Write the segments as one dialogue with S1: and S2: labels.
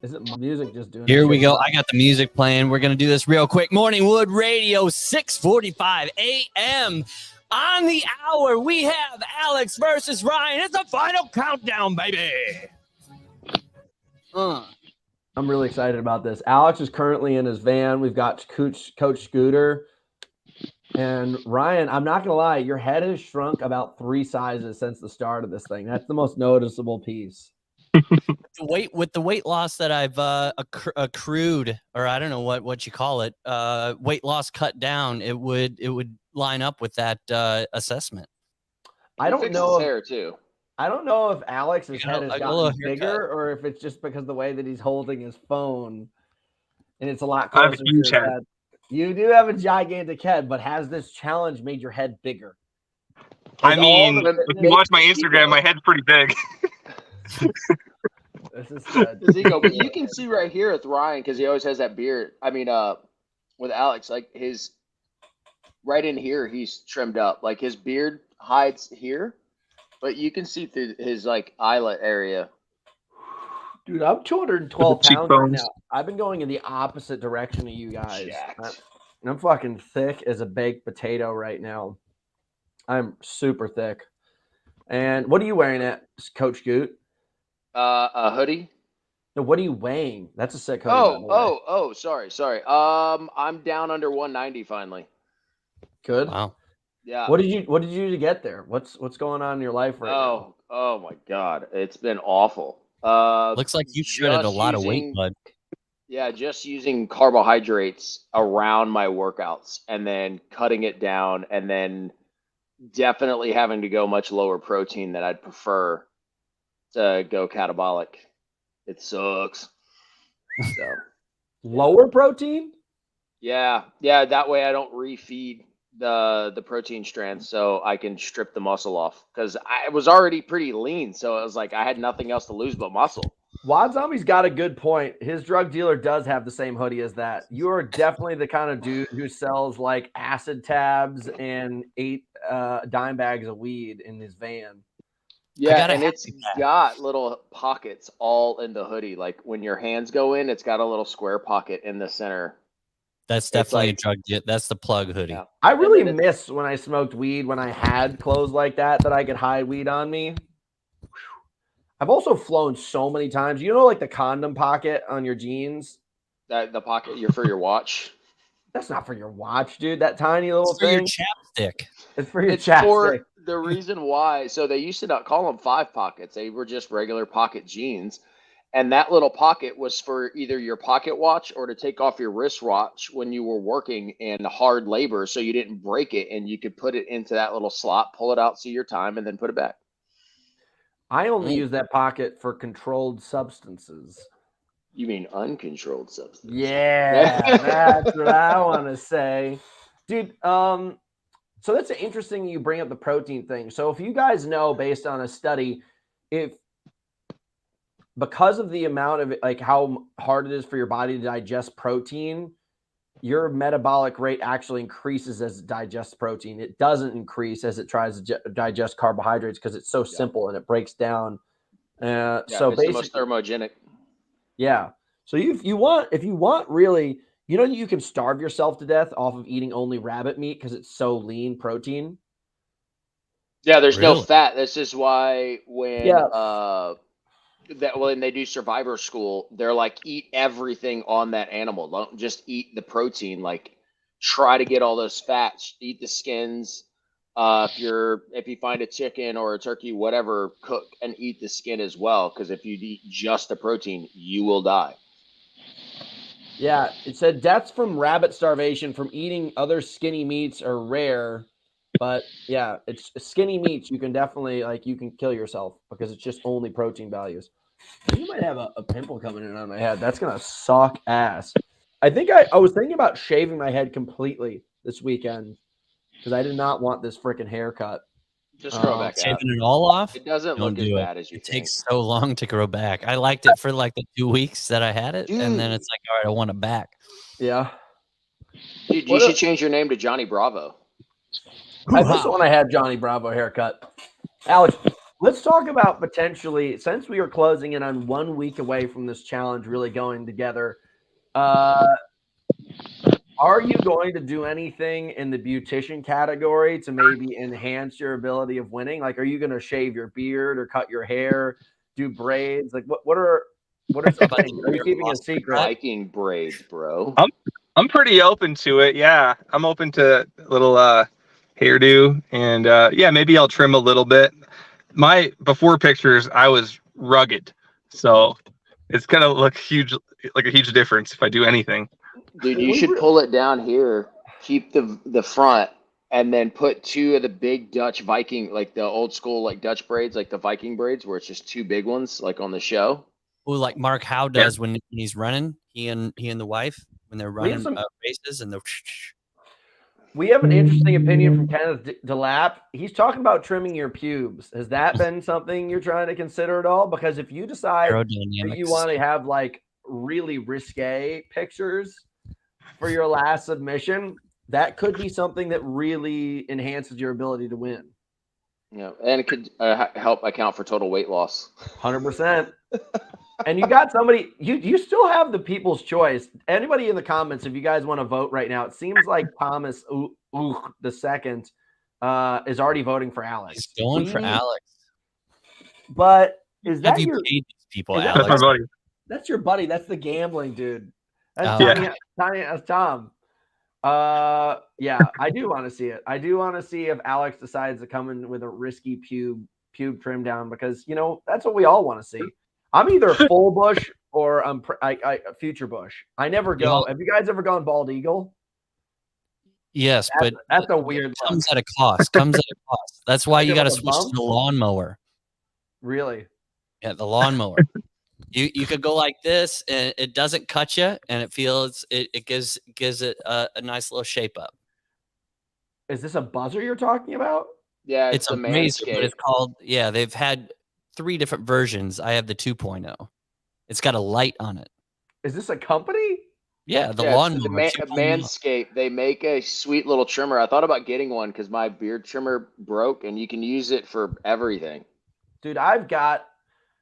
S1: Is it music just doing?
S2: Here we go. I got the music playing. We're gonna do this real quick. Morning Wood Radio, 6:45 a.m. On the hour, we have Alex versus Ryan. It's the final countdown, baby.
S1: I'm really excited about this. Alex is currently in his van. We've got Coach Scooter. And Ryan, I'm not going to lie, your head has shrunk about 3 sizes since the start of this thing. That's the most noticeable piece.
S2: With the weight loss that I've accrued, or I don't know what you call it, weight loss cut down, it would line up with that assessment.
S1: I don't know.
S3: His hair too.
S1: I don't know if Alex's head has gotten bigger or if it's just because of the way that he's holding his phone, and it's a lot closer to his head. You do have a gigantic head, but has this challenge made your head bigger?
S4: I mean, if you watch my Instagram, my head's pretty big.
S1: This is good.
S3: His ego, but you can see right here with Ryan because he always has that beard. I mean, with Alex, like his right in here, he's trimmed up. Like his beard hides here, but you can see through his like eyelet area.
S1: Dude, I'm 212 pounds right now. I've been going in the opposite direction of you guys. I'm fucking thick as a baked potato right now. I'm super thick. And what are you wearing at Coach Goot?
S3: A hoodie.
S1: No, what are you weighing? That's a sick hoodie.
S3: Sorry. I'm down under 190 finally.
S1: Good.
S2: Wow.
S3: Yeah.
S1: What did you do to get there? What's going on in your life right now?
S3: Oh my God. It's been awful.
S2: Looks like you shredded a lot of weight, bud.
S3: Yeah, just using carbohydrates around my workouts and then cutting it down and then definitely having to go much lower protein than I'd prefer to go catabolic. It sucks. So
S1: lower protein?
S3: Yeah. That way I don't refeed the protein strands, so I can strip the muscle off because I was already pretty lean. So it was like I had nothing else to lose but muscle.
S1: Wad Zombie's got a good point. His drug dealer does have the same hoodie as that. You are definitely the kind of dude who sells like acid tabs and 8 dime bags of weed in his van.
S3: Yeah, and it's got little pockets all in the hoodie. Like when your hands go in, it's got a little square pocket in the center.
S2: That's definitely a drug. That's the plug hoodie.
S3: Yeah.
S1: I really miss when I smoked weed, when I had clothes like that I could hide weed on me. I've also flown so many times. You know, like the condom pocket on your jeans?
S3: The pocket for your watch?
S1: That's not for your watch, dude. That tiny little thing.
S2: It's for your chapstick.
S1: It's for your chapstick.
S3: For the reason why. So they used to not call them 5 pockets. They were just regular pocket jeans. And that little pocket was for either your pocket watch or to take off your wristwatch when you were working in hard labor so you didn't break it and you could put it into that little slot, pull it out, see your time, and then put it back.
S1: I only use that pocket for controlled substances.
S3: You mean uncontrolled substances?
S1: Yeah, that's what I want to say. Dude, so that's interesting you bring up the protein thing. So if you guys know, based on a study, because of the amount of like how hard it is for your body to digest protein, your metabolic rate actually increases as it digests protein. It doesn't increase as it tries to digest carbohydrates because it's so simple and it breaks down. So basically,
S3: the most thermogenic.
S1: Yeah. So if you want really, you know, you can starve yourself to death off of eating only rabbit meat because it's so lean protein.
S3: Yeah, there's no fat. This is why when when they do Survivor School, they're like, eat everything on that animal. Don't just eat the protein. Like, try to get all those fats. Eat the skins. If you find a chicken or a turkey, whatever, cook and eat the skin as well. Because if you eat just the protein, you will die.
S1: Yeah, it said deaths from rabbit starvation from eating other skinny meats are rare. But yeah, it's skinny meats. You can definitely you can kill yourself because it's just only protein values. You might have a pimple coming in on my head. That's going to suck ass. I think I was thinking about shaving my head completely this weekend because I did not want this freaking haircut.
S3: Just grow back out.
S2: Shaving it all off?
S3: It doesn't look as bad as you think.
S2: It takes so long to grow back. I liked it for like the 2 weeks that I had it, and then it's like, all right, I want it back.
S1: Yeah.
S3: Dude, you should change your name to Johnny Bravo.
S1: I just when I had Johnny Bravo haircut. Alex, Let's talk about potentially, since we are closing in on 1 week away from this challenge really going together, are you going to do anything in the beautician category to maybe enhance your ability of winning? Like, are you going to shave your beard or cut your hair, do braids? Like, what are some things? Are you keeping a secret?
S3: Viking braids, bro.
S4: I'm pretty open to it. Yeah, I'm open to a little hairdo, and yeah, maybe I'll trim a little bit. My before pictures, I was rugged, so it's gonna look huge, like a huge difference if I do anything.
S3: Dude, you should pull it down here, keep the front, and then put 2 of the big Dutch Viking, like the old school like Dutch braids, like the Viking braids, where it's just 2 big ones, like on the show.
S2: Oh, like Mark Howe does when he's running. He and the wife when they're running races and the.
S1: We have an interesting opinion from Kenneth DeLapp. He's talking about trimming your pubes. Has that been something you're trying to consider at all? Because if you decide that you want to have like really risque pictures for your last submission, that could be something that really enhances your ability to win.
S3: Yeah, and it could help account for total weight loss.
S1: 100%. And you got somebody, you still have the people's choice. Anybody in the comments, if you guys want to vote right now, it seems like Thomas the second is already voting for Alex.
S2: He's going for Alex.
S1: But is that your
S2: paid these people,
S1: Alex?
S4: That's my buddy.
S1: That's your buddy. That's the gambling dude. That's Tom. Yeah, I do want to see it. I do want to see if Alex decides to come in with a risky pube trim down, because you know that's what we all want to see. I'm either full bush or I'm future bush. I never go. Have you guys ever gone bald eagle?
S2: Yes, but
S1: that's a weird.
S2: Comes at a cost. That's why you got to switch to the lawnmower.
S1: Really?
S2: Yeah, the lawnmower. You could go like this, and it doesn't cut you, and it feels it gives it a nice little shape up.
S1: Is this a buzzer you're talking about?
S3: Yeah,
S2: it's amazing. But it's called. Yeah, they've had 3 different versions. I have the 2.0. It's got a light on it.
S1: Is this a company?
S2: Yeah, the lawnmower.
S3: Manscaped. They make a sweet little trimmer. I thought about getting one because my beard trimmer broke, and you can use it for everything.
S1: Dude,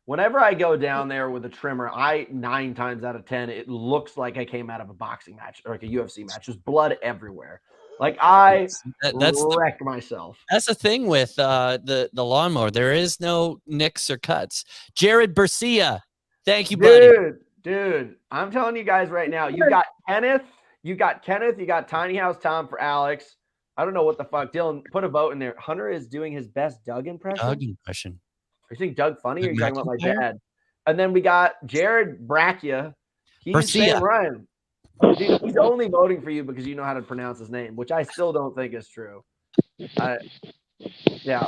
S1: whenever I go down there with a trimmer, 9 times out of 10, it looks like I came out of a boxing match or like a UFC match. There's blood everywhere. Like that's wrecked myself.
S2: That's the thing with the lawnmower. There is no nicks or cuts. Jared Bercia, thank you, buddy.
S1: Dude, I'm telling you guys right now, you got Kenneth, you got Tiny House Tom for Alex. I don't know what the fuck. Dylan, put a vote in there. Hunter is doing his best Doug impression. You think Doug funny, or are you talking about my dad? And then we got Jared Brachia. He's saying Ryan. Dude, he's only voting for you because you know how to pronounce his name, which I still don't think is true. Yeah.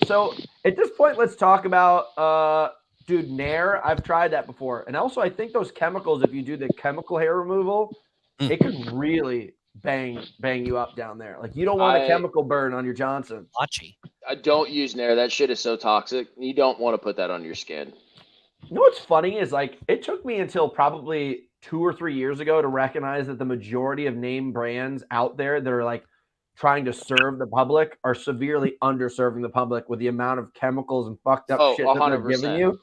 S1: So at this point, let's talk about dude, Nair. I've tried that before. And also I think those chemicals, if you do the chemical hair removal, it could really bang you up down there. Like you don't want a chemical burn on your Johnson.
S3: I don't use Nair. That shit is so toxic. You don't want to put that on your skin.
S1: You know what's funny is like it took me until probably 2 or 3 years ago to recognize that the majority of name brands out there that are like trying to serve the public are severely underserving the public with the amount of chemicals and fucked up shit that
S3: 100%.
S1: they're giving you.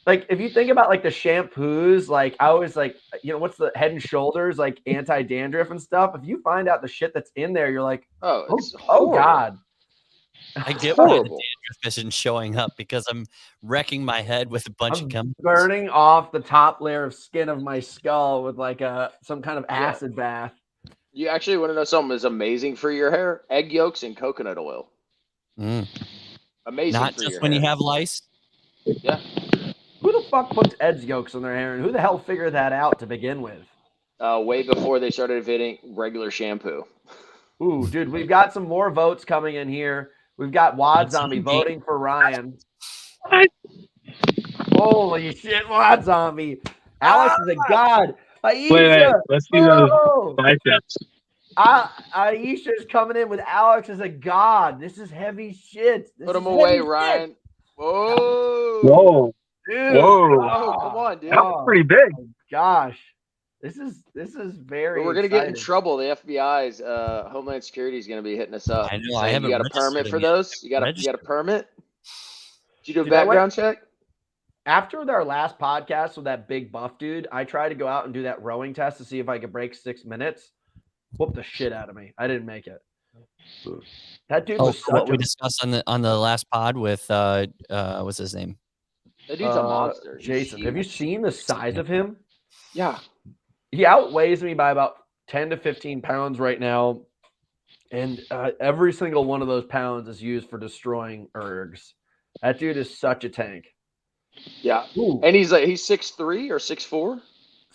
S1: Like if you think about like the shampoos, like I always like, you know, what's the Head and Shoulders, like anti-dandruff and stuff. If you find out the shit that's in there, you're like, oh God.
S2: I get why the dandruff isn't showing up because I'm wrecking my head with a bunch of chemicals.
S1: Burning off the top layer of skin of my skull with like some kind of acid bath.
S3: You actually want to know something that's amazing for your hair? Egg yolks and coconut oil. Amazing.
S2: Not just when you have lice.
S3: Yeah.
S1: Who the fuck puts egg yolks in their hair, and who the hell figured that out to begin with?
S3: Way before they started inventing regular shampoo.
S1: Ooh, dude, we've got some more votes coming in here. We've got Wad Zombie voting for Ryan. Holy shit, Wad Zombie. Alex is a god. Aisha.
S4: Wait, let's see those biceps.
S1: Aisha's coming in with Alex as a god. This is heavy shit.
S3: Put him away, Ryan.
S4: Whoa.
S1: Dude.
S4: Whoa.
S3: Oh, come on, dude.
S4: That was pretty big.
S1: Oh, gosh. This is very
S3: We're going to get in trouble. The FBI's Homeland Security is going to be hitting us up.
S2: I know. I haven't.
S3: You got a permit for those? You got a permit? Did you do a
S1: Dude, I went-
S3: background check?
S1: After our last podcast with that big buff dude, I tried to go out and do that rowing test to see if I could break 6 minutes. Whooped the shit out of me. I didn't make it. That dude was
S2: what
S1: such
S2: we
S1: a
S2: discussed on the last pod with what's his name?
S3: That dude's a monster. He's
S1: Jason, have you
S3: huge.
S1: seen the size of him?
S3: Yeah.
S1: He outweighs me by about 10 to 15 pounds right now. And every single one of those pounds is used for destroying ergs. That dude is such a tank.
S3: Yeah.
S1: Ooh,
S3: And he's 6'3" or 6'4"?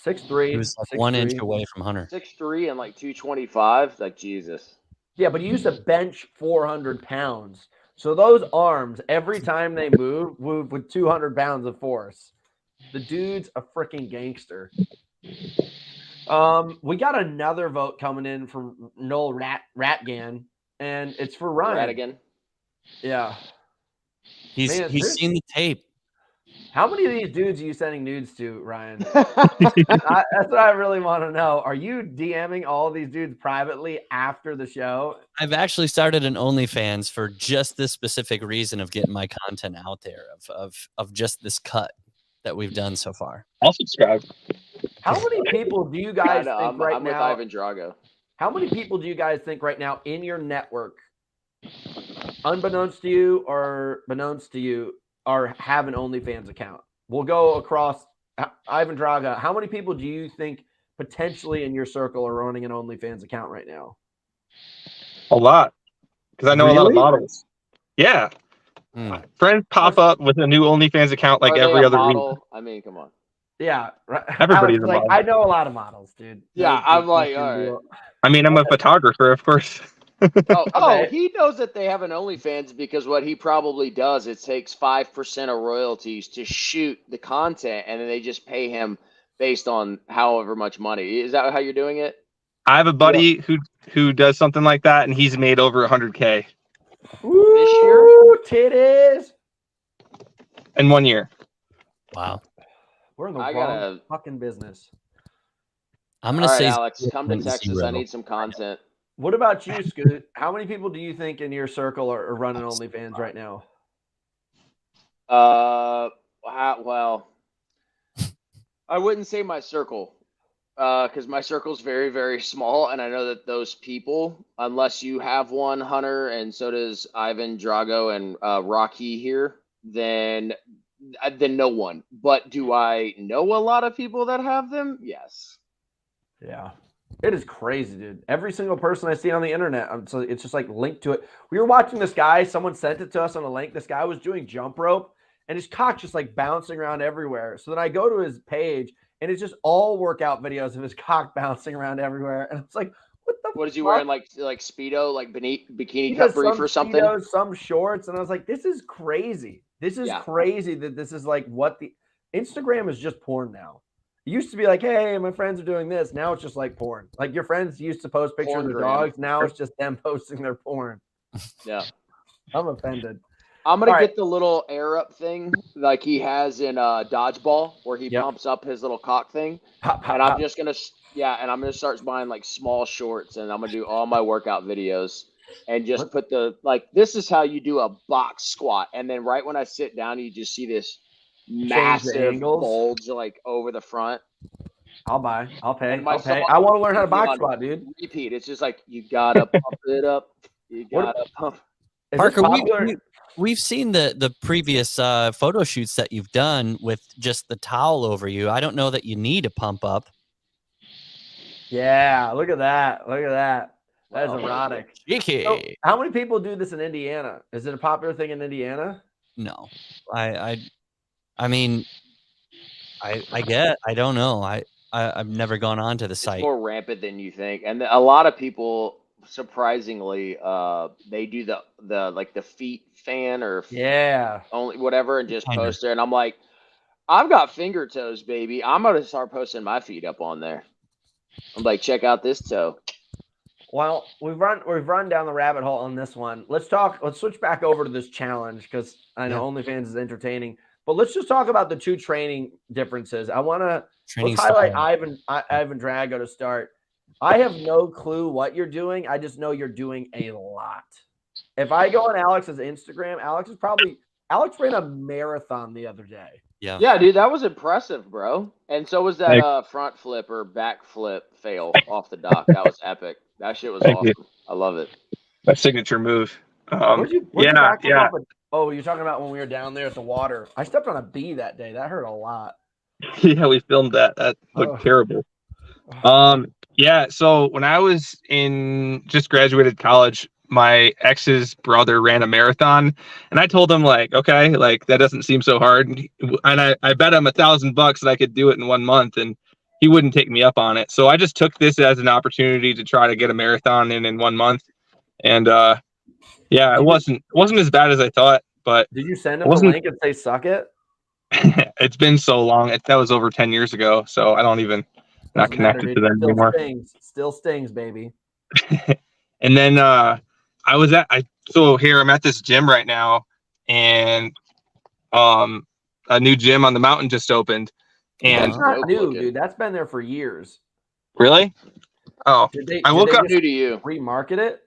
S1: 6'3".
S2: He was like
S1: 6'3".
S2: 1 inch away from Hunter.
S3: 6'3" and like 225. Like, Jesus.
S1: Yeah, but he used to bench 400 pounds. So those arms, every time they move with 200 pounds of force. The dude's a freaking gangster. We got another vote coming in from Noel Ratgan, and it's for Ryan.
S3: Radigan.
S1: Yeah.
S2: He's
S1: Man,
S2: he's seen the tape.
S1: How many of these dudes are you sending nudes to, Ryan? That's what I really want to know. Are you DMing all these dudes privately after the show?
S2: I've actually started an OnlyFans for just this specific reason of getting my content out there of just this cut that we've done so far.
S4: I'll subscribe.
S1: How many people do you guys think
S3: I'm
S1: right
S3: with
S1: now?
S3: Ivan Drago.
S1: How many people do you guys think right now in your network, unbeknownst to you or beknownst to you, have an OnlyFans account? We'll go across. Ivan Draga, how many people do you think potentially in your circle are running an OnlyFans account right now?
S4: A lot. Because I know a lot of
S1: Really?
S4: models. Yeah. Friends pop up with a new OnlyFans account like
S3: Are they
S4: every
S3: a
S4: other week.
S3: model? I mean, come on.
S1: Yeah, right.
S4: Everybody's
S1: I was
S4: a
S1: like,
S4: model.
S1: I know a lot of models, dude.
S3: Yeah,
S1: Those
S3: I'm
S1: people
S3: like,
S1: can
S3: all
S1: do
S3: right.
S1: it.
S4: I mean, I'm a photographer, of course.
S3: Oh,
S1: Okay.
S3: he knows that they have an OnlyFans because what he probably does, it takes 5% of royalties to shoot the content, and then they just pay him based on however much money. Is that how you're doing it?
S4: I have a buddy who does something like that, and he's made over 100K
S1: Woo, titties.
S4: in 1 year.
S2: Wow.
S1: We're in the
S3: I
S1: wrong
S3: gotta-
S1: fucking business.
S2: I'm
S3: All
S2: gonna
S3: right,
S2: say
S3: Alex, come to
S2: 0.0.
S3: Texas. I need some content.
S1: What about you, Scoot? How many people do you think in your circle are running OnlyFans right now?
S3: Well, I wouldn't say my circle, because my circle's very, very small, and I know that those people, unless you have one, Hunter, and so does Ivan Drago and Rocky here, then no one. But do I know a lot of people that have them? Yes.
S1: Yeah. It is crazy, dude. Every single person I see on the internet, so it's just like linked to it. We were watching this guy. Someone sent it to us on a link. This guy was doing jump rope, and his cock just like bouncing around everywhere. So then I go to his page, and it's just all workout videos of his cock bouncing around everywhere. And it's like,
S3: What is he
S1: fuck?
S3: wearing? Like Speedo, like
S1: He
S3: bikini
S1: does
S3: cut brief
S1: some
S3: or something?
S1: Speedos, some shorts, and I was like, this is crazy. This is
S3: Yeah.
S1: crazy that this is like what the Instagram is just porn now. It used to be like, hey, my friends are doing this. Now it's just like porn. Like your friends used to post pictures of their
S3: Porngram.
S1: dogs. Now it's just them posting their porn.
S3: Yeah.
S1: I'm offended.
S3: I'm gonna
S1: All right.
S3: get the little air up thing like he has in dodgeball, where he
S1: Yep.
S3: pumps up his little cock thing.
S1: Pop, pop,
S3: And I'm
S1: pop.
S3: just gonna and I'm gonna start buying like small shorts, and I'm gonna do all my workout videos and just
S1: What?
S3: put this is how you do a box squat, and then right when I sit down, you just see this massive
S1: angles.
S3: bulge like over the front.
S1: I'll buy. I'll pay.
S3: And my
S1: I'll pay.
S3: song
S1: I want to learn how to
S3: is on
S1: box squat, dude.
S3: Repeat. It's just like you gotta pump it up. You
S1: What-
S3: gotta pump.
S1: Is
S2: Parker,
S1: this popular?
S2: we've seen the previous photo shoots that you've done with just the towel over you. I don't know that you need a pump up.
S1: Yeah, look at that. Look at that. That is
S3: Wow.
S1: erotic.
S2: Cheeky.
S1: So, how many people do this in Indiana? Is it a popular thing in Indiana?
S2: No, I mean, I get. I don't know. I've never gone on to the
S3: It's
S2: site.
S3: more rampant than you think, and a lot of people, surprisingly, they do the like the feet fan or
S1: Yeah.
S3: only whatever, and just
S2: Kinda.
S3: post there. And I'm like, I've got finger toes, baby. I'm gonna start posting my feet up on there. I'm like, check out this toe.
S1: Well, we've run down the rabbit hole on this one. Let's switch back over to this challenge because I know OnlyFans is entertaining. But let's just talk about the two training differences. I want to
S2: Training
S1: let's highlight
S2: style.
S1: Ivan Drago to start. I have no clue what you're doing. I just know you're doing a lot. If I go on Alex's Instagram, Alex is probably Alex ran a marathon the other day.
S3: Yeah, dude, that was impressive, bro. And so was that front flip or back flip fail off the dock. That was epic. That shit was
S4: Thank
S3: awesome.
S4: you.
S3: I love it.
S4: My signature move.
S1: Where'd you
S4: yeah.
S1: back flip off oh, you're talking about when we were down there at the water. I stepped on a bee that day. That hurt a lot.
S4: Yeah, we filmed that. That looked terrible. Yeah, so when I was just graduated college, my ex's brother ran a marathon, and I told him like, okay, like that doesn't seem so hard, and I bet him $1,000 that I could do it in 1 month, and he wouldn't take me up on it. So I just took this as an opportunity to try to get a marathon in 1 month, and yeah, it wasn't as bad as I thought, but
S1: did you send him the link and say suck it?
S4: It's been so long. That was over 10 years ago, so I don't even not connected to them anymore.
S1: Still stings, baby.
S4: And then so here I'm at this gym right now, and a new gym on the mountain just opened. And
S1: that's not new, dude. That's been there for years.
S4: Really? Oh,
S3: I woke up new to you.
S1: Remarket it?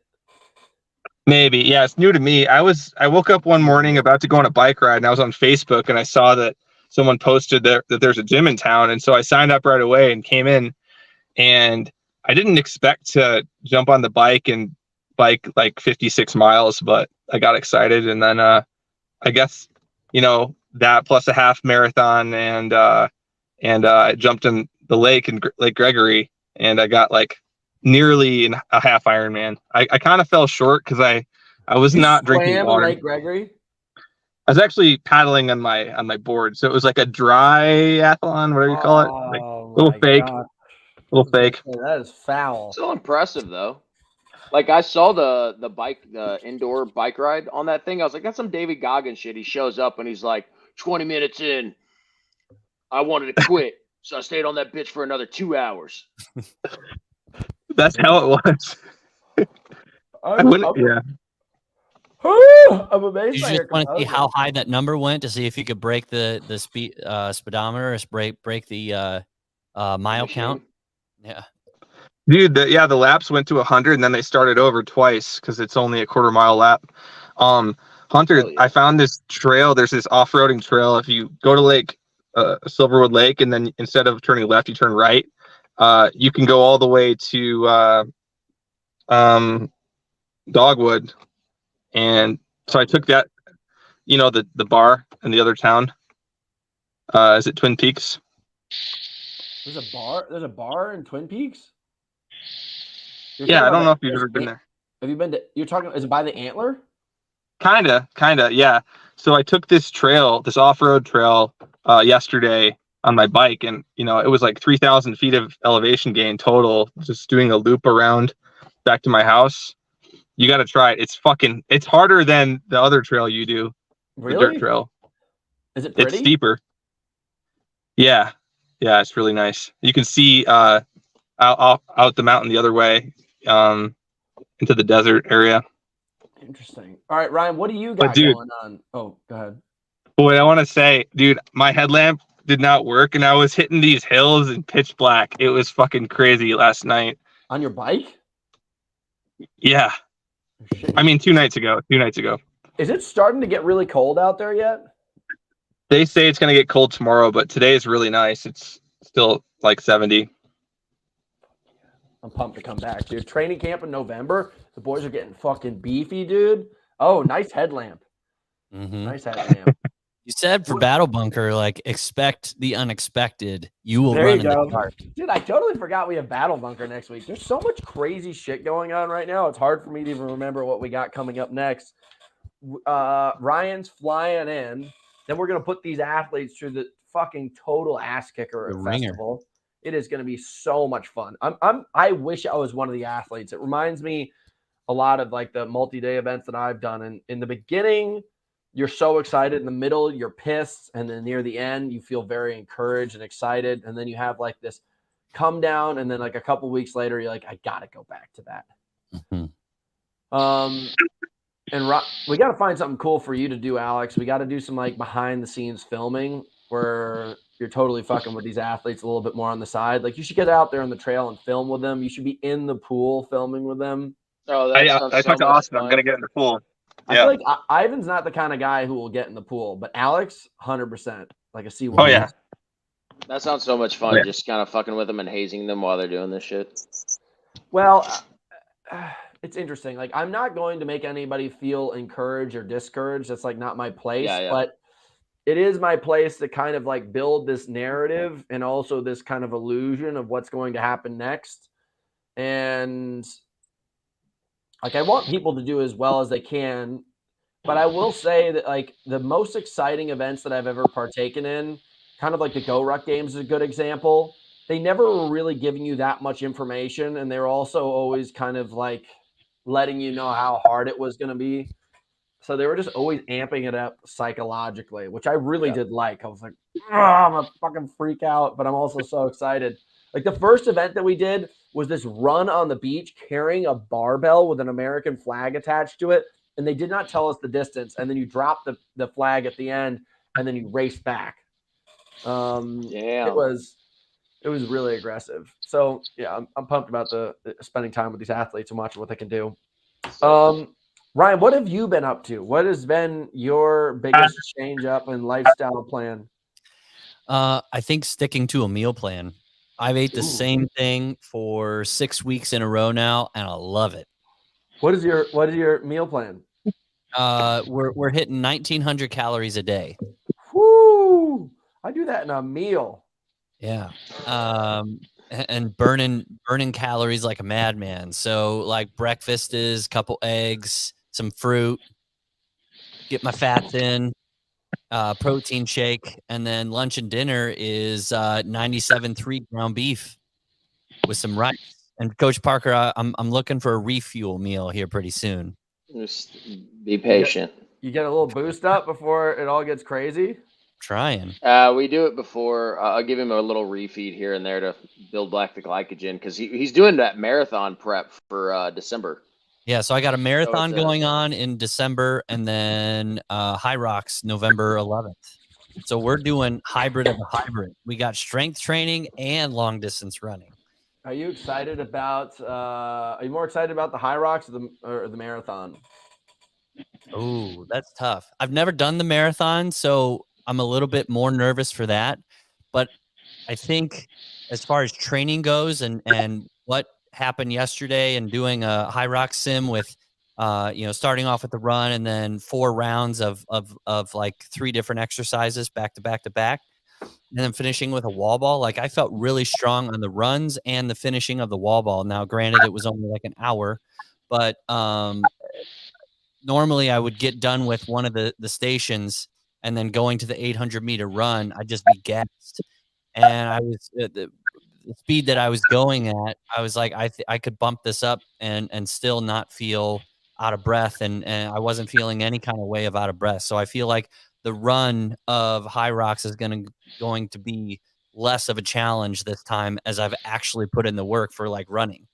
S4: Maybe. Yeah, it's new to me. I woke up one morning about to go on a bike ride, and I was on Facebook, and I saw that someone posted that there's a gym in town, and so I signed up right away and came in, and I didn't expect to jump on the bike and bike like 56 miles, but I got excited, and then I guess that plus a half marathon, and I jumped in the lake in Lake Gregory, and I got like nearly a half Ironman. I kind of fell short because I was not drinking water.
S1: Lake Gregory?
S4: I was actually paddling on my board, so it was like a dry-athlon, whatever you call it, like little fake.
S1: That is foul.
S3: So impressive though. Like I saw the indoor bike ride on that thing. I was like, that's some David Goggins shit. He shows up and he's like, 20 minutes in, I wanted to quit, so I stayed on that bitch for another 2 hours.
S4: That's how it was.
S1: I'm amazed.
S2: You just want to see how high that number went to see if you could break the speedometer, or break the mile count. Yeah,
S4: dude. The laps went to 100, and then they started over twice because it's only a quarter-mile lap. Hunter, I found this trail. There's this off-roading trail. If you go to Silverwood Lake, and then instead of turning left, you turn right. You can go all the way to Dogwood, and so I took that. The bar in the other town. Is it Twin Peaks?
S1: There's a bar in Twin Peaks?
S4: Yeah, I don't know if you've ever been there.
S1: Have you been to? You're talking. Is it by the Antler?
S4: Kinda, yeah. So I took this off-road trail yesterday on my bike, and it was like 3,000 feet of elevation gain total, just doing a loop around back to my house. You got to try it. It's harder than the other trail you do.
S1: Really?
S4: The dirt trail.
S1: Is it pretty?
S4: It's steeper. Yeah, it's really nice. You can see out the mountain the other way, into the desert area.
S1: Interesting. All right, Ryan, what do you got going on? Oh, go ahead.
S4: Boy, I want to say, dude, my headlamp did not work, and I was hitting these hills in pitch black. It was fucking crazy last night.
S1: On your bike?
S4: Yeah. I mean, 2 nights ago.
S1: Is it starting to get really cold out there yet?
S4: They say it's going to get cold tomorrow, but today is really nice. It's still like 70.
S1: I'm pumped to come back, dude. Training camp in November. The boys are getting fucking beefy, dude. Oh, nice headlamp.
S2: Mm-hmm.
S1: Nice headlamp.
S2: You said for Battle Bunker, like, expect the unexpected. You will
S1: there
S2: run
S1: you
S2: in
S1: go.
S2: the dark.
S1: Dude, I totally forgot we have Battle Bunker next week. There's so much crazy shit going on right now. It's hard for me to even remember what we got coming up next. Ryan's flying in. Then we're going to put these athletes through the fucking total ass kicker festival. It is going to be so much fun. I wish I was one of the athletes. It reminds me a lot of like the multi-day events that I've done. And in the beginning, you're so excited. In the middle, you're pissed. And then near the end, you feel very encouraged and excited. And then you have like this come down. And then like a couple weeks later, you're like, I got to go back to that.
S2: Mm-hmm.
S1: And we got to find something cool for you to do, Alex. We got to do some like behind the scenes filming where you're totally fucking with these athletes a little bit more on the side. Like you should get out there on the trail and film with them. You should be in the pool filming with them.
S3: Oh,
S4: I talked to Austin. I'm going to get in the pool.
S1: I feel like Ivan's not the kind of guy who will get in the pool, but Alex, 100%, like a C1.
S4: Oh yeah.
S3: That sounds so much fun.
S4: Yeah.
S3: Just kind of fucking with them and hazing them while they're doing this shit.
S1: Well, it's interesting. Like, I'm not going to make anybody feel encouraged or discouraged. That's like not my place.
S3: Yeah.
S1: But it is my place to kind of like build this narrative and also this kind of illusion of what's going to happen next. And like, I want people to do as well as they can. But I will say that like the most exciting events that I've ever partaken in, kind of like the Go Ruck games is a good example. They never were really giving you that much information. And they were also always kind of like letting you know how hard it was going to be. So they were just always amping it up psychologically, which I really did like. I was like, I'm a fucking freak out, but I'm also so excited. Like the first event that we did was this run on the beach carrying a barbell with an American flag attached to it. And they did not tell us the distance. And then you drop the flag at the end and then you race back. It was really aggressive. So yeah, I'm pumped about the spending time with these athletes and watching what they can do. Ryan, what have you been up to? What has been your biggest change up and lifestyle plan?
S2: I think sticking to a meal plan. I've ate the same thing for 6 weeks in a row now, and I love it.
S1: What is your meal plan?
S2: We're hitting 1,900 calories a day.
S1: Woo! I do that in a meal.
S2: Yeah. And burning calories like a madman. So like breakfast is a couple eggs, some fruit, get my fats in, protein shake, and then lunch and dinner is 97.3 ground beef with some rice. And Coach Parker, I'm looking for a refuel meal here pretty soon.
S3: Just be patient.
S1: You get a little boost up before it all gets crazy.
S2: Trying.
S3: We do it before. I'll give him a little refeed here and there to build back the glycogen because he's doing that marathon prep for December.
S2: Yeah, so I got a marathon going on in December and then High Rocks November 11th. So we're doing hybrid of a hybrid. We got strength training and long distance running.
S1: Are you excited about? Are you more excited about the High Rocks or the marathon?
S2: Oh, that's tough. I've never done the marathon, so I'm a little bit more nervous for that. But I think as far as training goes and what happened yesterday and doing a High Rock sim with, starting off with the run and then 4 rounds of like 3 different exercises back to back to back, and then finishing with a wall ball. Like I felt really strong on the runs and the finishing of the wall ball. Now, granted, it was only like an hour, but normally I would get done with one of the stations and then going to the 800-meter run, I'd just be gassed. And I was the speed that I was going at, I was like, I could bump this up and still not feel out of breath. And I wasn't feeling any kind of way of out of breath. So I feel like the run of High Rocks is going to be less of a challenge this time as I've actually put in the work for like running.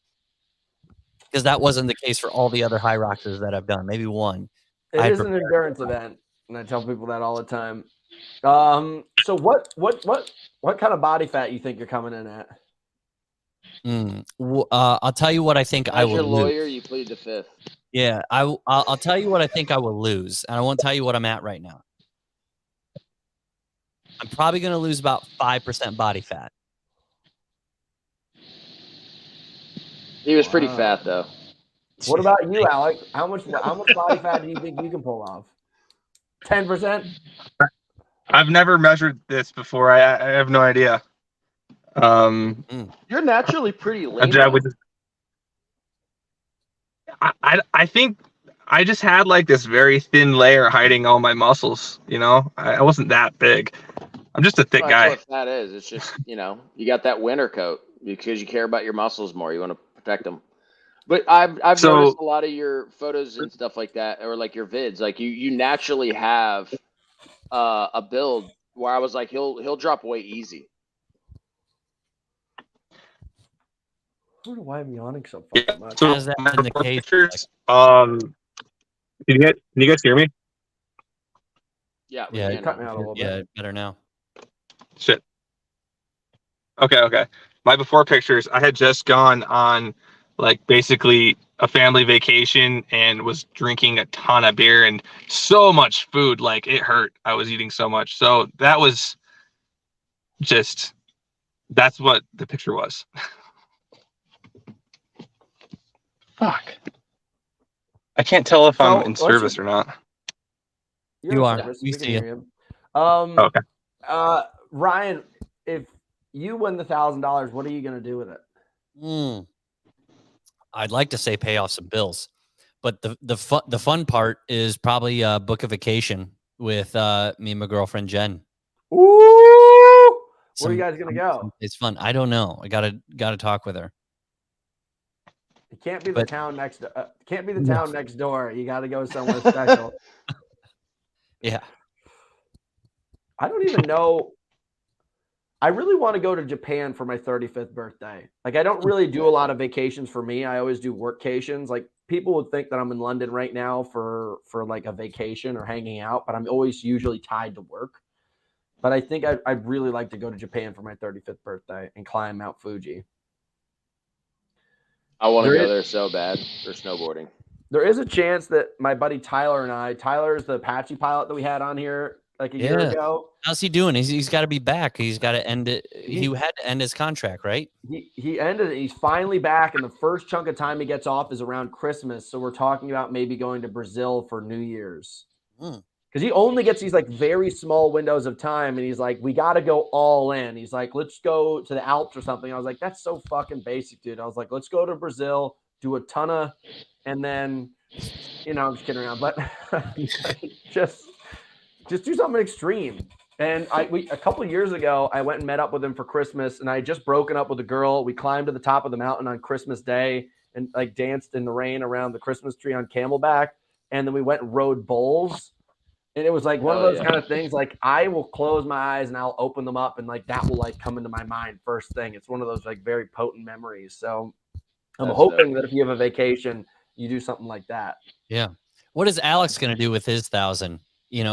S2: Because that wasn't the case for all the other High Rockses that I've done. Maybe one.
S1: It is an endurance event. And I tell people that all the time. So what kind of body fat you think you're coming in at?
S2: I'll tell you what I think I will
S3: lose. As your lawyer,
S2: lose.
S3: you plead the fifth.
S2: Yeah, I'll tell you what I think I will lose, and I won't tell you what I'm at right now. I'm probably going to lose about 5% body fat.
S3: He was pretty fat though.
S1: What about you, Alex? How much body fat do you think you can pull off? 10%?
S4: I've never measured this before. I have no idea.
S3: You're naturally pretty lean.
S4: I think I just had like this very thin layer hiding all my muscles. You know, I wasn't that big. I'm just a thick guy.
S3: That's what fat is. It's just, you got that winter coat because you care about your muscles more. You want to protect them. But I've noticed a lot of your photos and stuff like that, or like your vids, like you naturally have a build where I was like, he'll drop weight easy.
S1: I don't know why I'm yawning so fucking much.
S4: So
S2: Has that been the case?
S4: Can you guys hear me?
S3: Yeah,
S2: Yeah,
S1: cut me out a little bit.
S2: Yeah, better now.
S4: Shit. Okay. My before pictures, I had just gone on like basically a family vacation and was drinking a ton of beer and so much food, like it hurt. I was eating so much. So that was just, that's what the picture was. Fuck. I can't tell if I'm in service or not.
S2: You are.
S1: Service.
S2: We
S1: can
S2: see
S1: hear
S2: you.
S4: Okay.
S1: Ryan, if you win the $1,000, what are you going to do with it?
S2: I'd like to say pay off some bills, but the fun part is probably book a vacation with me and my girlfriend Jen.
S1: Ooh! Where are you guys going to go?
S2: It's fun. I don't know. I gotta talk with her.
S1: It can't be the town next. Can't be the town next door. You got to go somewhere special.
S2: Yeah.
S1: I don't even know. I really want to go to Japan for my 35th birthday. Like, I don't really do a lot of vacations for me. I always do workcations. Like, people would think that I'm in London right now for like a vacation or hanging out, but I'm always usually tied to work. But I think I'd really like to go to Japan for my 35th birthday and climb Mount Fuji.
S3: I want to go there so bad for snowboarding.
S1: There is a chance that my buddy Tyler's the Apache pilot that we had on here like a year ago.
S2: How's he doing? He's got to be back. He's got to end it. He had to end his contract, right?
S1: He ended it. He's finally back, and the first chunk of time he gets off is around Christmas. So we're talking about maybe going to Brazil for New Year's. Because he only gets these like very small windows of time, and he's like, we got to go all in. He's like, let's go to the Alps or something. I was like, that's so fucking basic, dude. I was like, let's go to Brazil, do a ton of, and then, I'm just kidding around, but just do something extreme. And a couple of years ago, I went and met up with him for Christmas, and I had just broken up with a girl. We climbed to the top of the mountain on Christmas Day and like danced in the rain around the Christmas tree on Camelback, and then we went and rode bulls. And it was like one of those kind of things, like I will close my eyes and I'll open them up, and like that will like come into my mind first thing. It's one of those like very potent memories. So I'm hoping that if you have a vacation, you do something like that.
S2: Yeah. What is Alex going to do with his 1,000?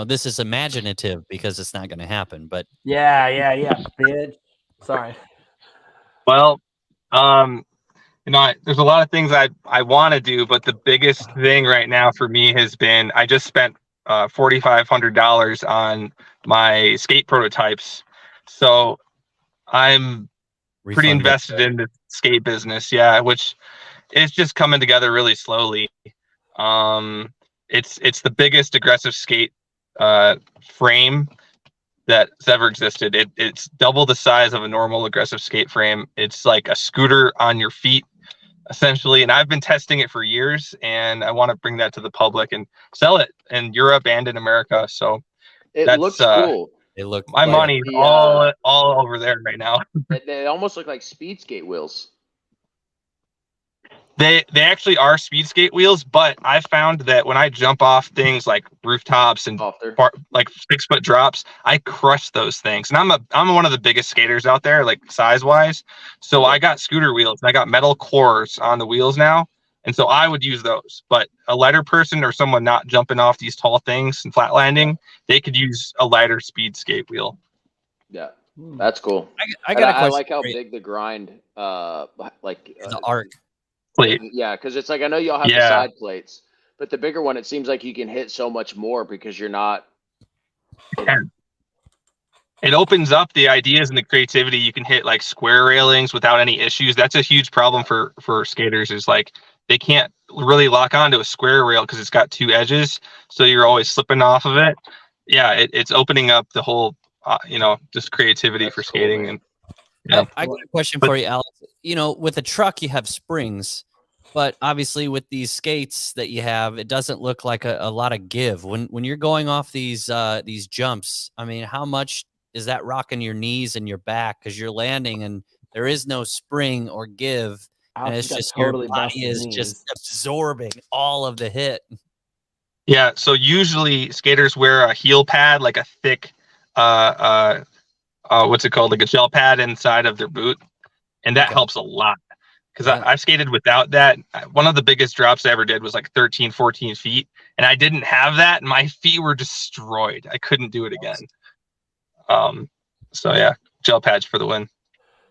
S2: This is imaginative because it's not going to happen, but
S1: yeah, bitch. Sorry.
S4: Well, there's a lot of things I want to do, but the biggest thing right now for me has been, I just spent $4,500 on my skate prototypes. So I'm pretty invested in the skate business. Yeah. Which is just coming together really slowly. It's the biggest aggressive skate frame that's ever existed. It's double the size of a normal aggressive skate frame. It's like a scooter on your feet, essentially. And I've been testing it for years, and I want to bring that to the public and sell it in Europe and in America. So
S3: it looks cool.
S4: My money's all over there right now.
S3: They almost look like speed skate wheels.
S4: They actually are speed skate wheels, but I found that when I jump off things like rooftops and like 6-foot drops, I crush those things. And I'm one of the biggest skaters out there, like size wise. So I got scooter wheels and I got metal cores on the wheels now. And so I would use those, but a lighter person or someone not jumping off these tall things and flat landing, they could use a lighter speed skate wheel.
S3: Yeah, that's cool. I like how big the grind,
S2: the arc.
S4: Plate.
S3: Yeah, because it's like, I know you all have the side plates, but the bigger one, it seems like you can hit so much more because you're not.
S4: It opens up the ideas and the creativity. You can hit like square railings without any issues. That's a huge problem for skaters, is like they can't really lock onto a square rail because it's got 2 edges. So you're always slipping off of it. Yeah, it's opening up the whole, just creativity for skating. And
S2: I got a question for you, Alex. With a truck, you have springs, but obviously with these skates that you have, it doesn't look like a lot of give. When you're going off these jumps, I mean, how much is that rocking your knees and your back because you're landing and there is no spring or give, and it's just your body is just absorbing all of the hit.
S4: Yeah, so usually skaters wear a heel pad, like a thick what's it called, like a gel pad inside of their boot, and that helps a lot because I've skated without that. One of the biggest drops I ever did was like 13-14 feet, and I didn't have that, and my feet were destroyed. I couldn't do it again. So yeah, gel pads for the win.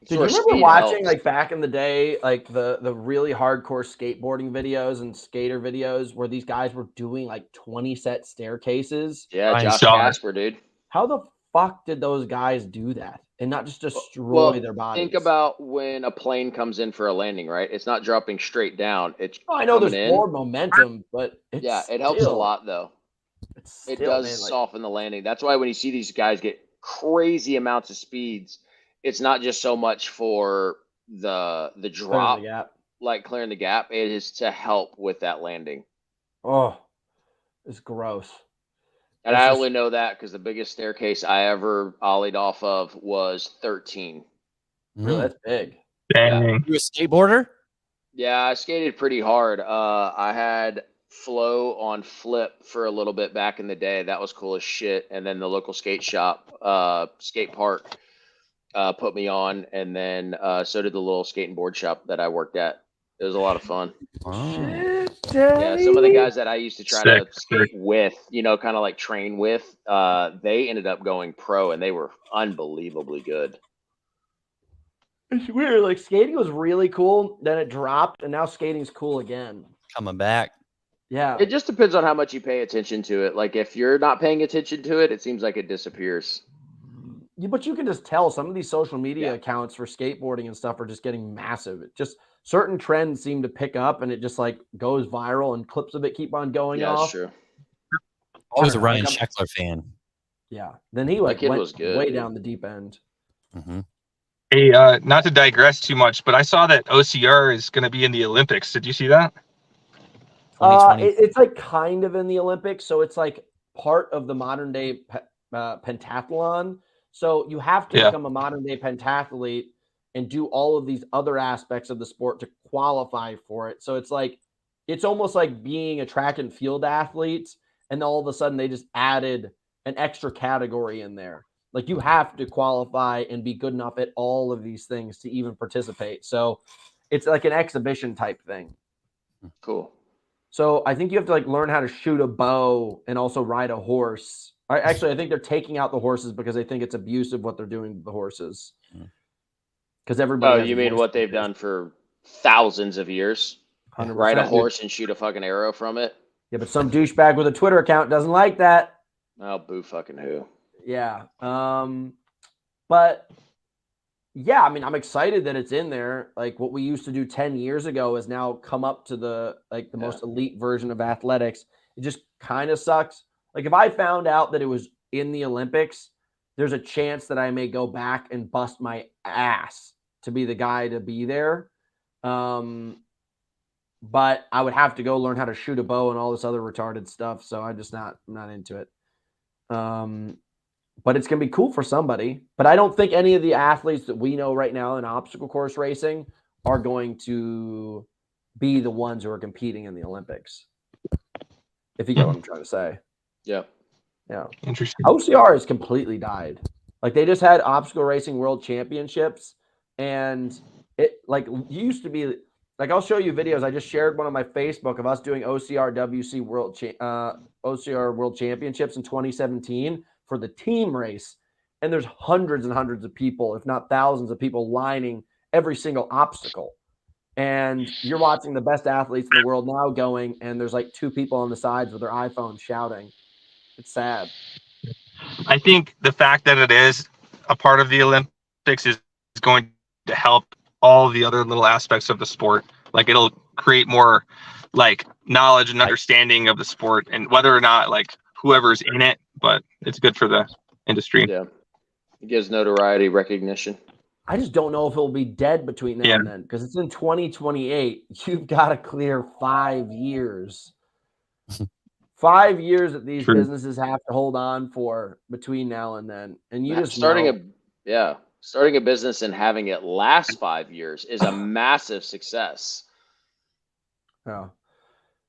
S1: Did you remember watching like back in the day, like the really hardcore skateboarding videos and skater videos where these guys were doing like 20 set staircases?
S3: Yeah,
S2: Ryan
S3: Josh
S4: Starr.
S3: Casper, dude.
S1: How the fuck did those guys do that and not just destroy their bodies?
S3: Think about when a plane comes in for a landing, right? It's not dropping straight down. It's
S1: Oh, I know
S3: coming
S1: there's
S3: in.
S1: more momentum, but it's
S3: it helps a lot though. It does
S1: man, like,
S3: soften the landing. That's why when you see these guys get crazy amounts of speeds, it's not just so much for the drop,
S1: the gap.
S3: like clearing the gap. It is to help with that landing.
S1: Oh, it's gross.
S3: And I only know that because the biggest staircase I ever ollied off of was 13.
S1: Really, that's big.
S4: Dang.
S2: You a skateboarder?
S3: Yeah, I skated pretty hard. I had flow on flip for a little bit back in the day. That was cool as shit. And then the local skate shop, skate park, put me on. And then so did the little skating board shop that I worked at. It was a lot of fun.
S1: Shit,
S3: Yeah, some of the guys that I used to try to
S4: Sick.
S3: skate with, kind of like train with, they ended up going pro and they were unbelievably good.
S1: It's weird. Like skating was really cool, then it dropped, and now skating's cool again.
S2: Coming back.
S1: Yeah.
S3: It just depends on how much you pay attention to it. Like if you're not paying attention to it, it seems like it disappears.
S1: But you can just tell some of these social media
S3: Yeah.
S1: accounts for skateboarding and stuff are just getting massive. It just certain trends seem to pick up and it just like goes viral and clips of it keep on going
S3: Yeah,
S1: off.
S3: that's true.
S2: He was a
S1: Like,
S2: Ryan
S1: I'm-
S2: Sheckler fan.
S1: Yeah. Then he like
S3: kid
S1: went
S3: was good,
S1: way
S3: dude.
S1: down the deep end.
S2: Mm-hmm.
S4: Hey, not to digress too much, but I saw that OCR is going to be in the Olympics. Did you see that?
S2: 2020.
S1: It's like kind of in the Olympics, so it's like part of the modern day pentathlon. So you have to
S4: Yeah.
S1: become a modern day pentathlete and do all of these other aspects of the sport to qualify for it. So it's like it's almost like being a track and field athlete, and all of a sudden they just added an extra category in there. Like you have to qualify and be good enough at all of these things to even participate. So it's like an exhibition type thing.
S3: Cool.
S1: So I think you have to like learn how to shoot a bow and also ride a horse. I think they're taking out the horses because they think it's abusive what they're doing to the horses. Because everybody.
S3: Oh,
S1: has
S3: you mean
S1: horse
S3: what they've
S1: figures.
S3: done for thousands of years?
S1: 100%,
S3: Ride a
S1: dude.
S3: horse and shoot a fucking arrow from it?
S1: Yeah, but some douchebag with a Twitter account doesn't like that.
S3: Oh, boo fucking who.
S1: Yeah. But yeah, I mean, I'm excited that it's in there. Like what we used to do 10 years ago has now come up to the most elite version of athletics. It just kind of sucks. Like if I found out that it was in the Olympics, there's a chance that I may go back and bust my ass to be the guy to be there. But I would have to go learn how to shoot a bow and all this other retarded stuff. So I'm not into it. But it's going to be cool for somebody. But I don't think any of the athletes that we know right now in obstacle course racing are going to be the ones who are competing in the Olympics. If you get what I'm trying to say.
S3: Yeah.
S1: Yeah.
S4: Interesting.
S1: OCR has completely died. Like they just had obstacle racing world championships and it like used to be like I'll show you videos. I just shared one on my Facebook of us doing OCR WC OCR World Championships in 2017 for the team race. And there's hundreds and hundreds of people, if not thousands of people lining every single obstacle. And you're watching the best athletes in the world now going, and there's like two people on the sides with their iPhones shouting. It's sad.
S4: I think the fact that it is a part of the Olympics is going to help all the other little aspects of the sport. Like it'll create more like knowledge and understanding of the sport and whether or not like whoever's in it, but it's good for the industry.
S3: Yeah. It gives notoriety, recognition.
S1: I just don't know if it'll be dead between now and then because it's in 2028. You've got to clear 5 years. 5 years that these businesses have to hold on for between now and then. And you just
S3: starting a business and having it last 5 years is a massive success.
S1: Oh.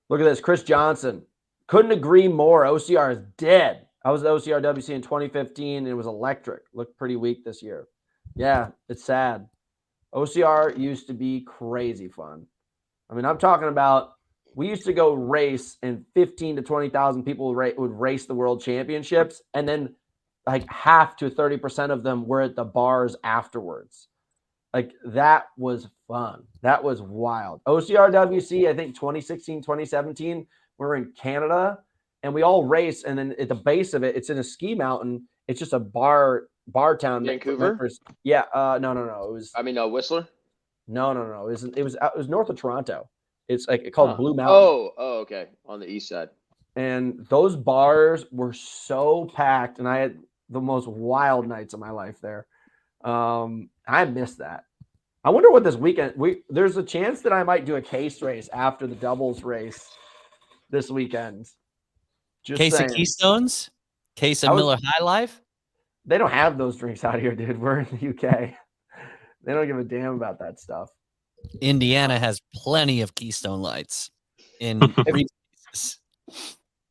S1: Look at this. Chris Johnson. Couldn't agree more. OCR is dead. I was at OCR WC in 2015 and it was electric. Looked pretty weak this year. Yeah, it's sad. OCR used to be crazy fun. I mean, I'm talking about we used to go race and 15 to 20,000 people would race the world championships. And then like half to 30% of them were at the bars afterwards. Like that was fun. That was wild. OCRWC, I think 2016, 2017, we're in Canada and we all race. And then at the base of it, it's in a ski mountain. It's just a bar town.
S3: Vancouver?
S1: Yeah. No. It was.
S3: I mean, Whistler.
S1: No. It was north of Toronto. It's like called Blue Mountain.
S3: Oh, okay. On the east side.
S1: And those bars were so packed, and I had the most wild nights of my life there. I missed that. I wonder what this weekend. There's a chance that I might do a case race after the doubles race this weekend. Just
S2: Case
S1: saying.
S2: of Keystones, case of Miller High Life.
S1: They don't have those drinks out here, dude. We're in the UK. They don't give a damn about that stuff.
S2: Indiana has plenty of Keystone Lights in places.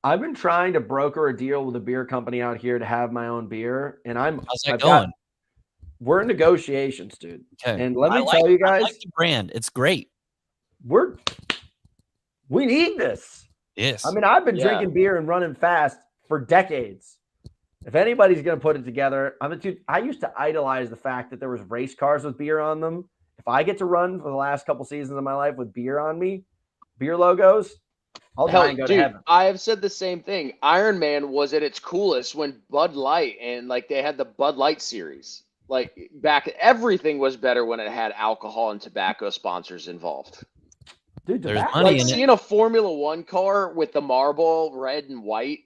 S1: I've been trying to broker a deal with a beer company out here to have my own beer, and
S2: How's that going?
S1: We're in negotiations, dude.
S2: Okay.
S1: And let me tell you guys,
S2: I like the brand. It's great.
S1: We need this.
S2: Yes.
S1: I mean, I've been drinking beer and running fast for decades. If anybody's going to put it together, I used to idolize the fact that there was race cars with beer on them. If I get to run for the last couple seasons of my life with beer on me, beer logos, I'll die and go to heaven.
S3: I have said the same thing. Iron Man was at its coolest when Bud Light and like they had the Bud Light series. Like back, everything was better when it had alcohol and tobacco sponsors involved.
S1: Dude,
S2: there's money in
S3: seeing a Formula One car with the marble red and white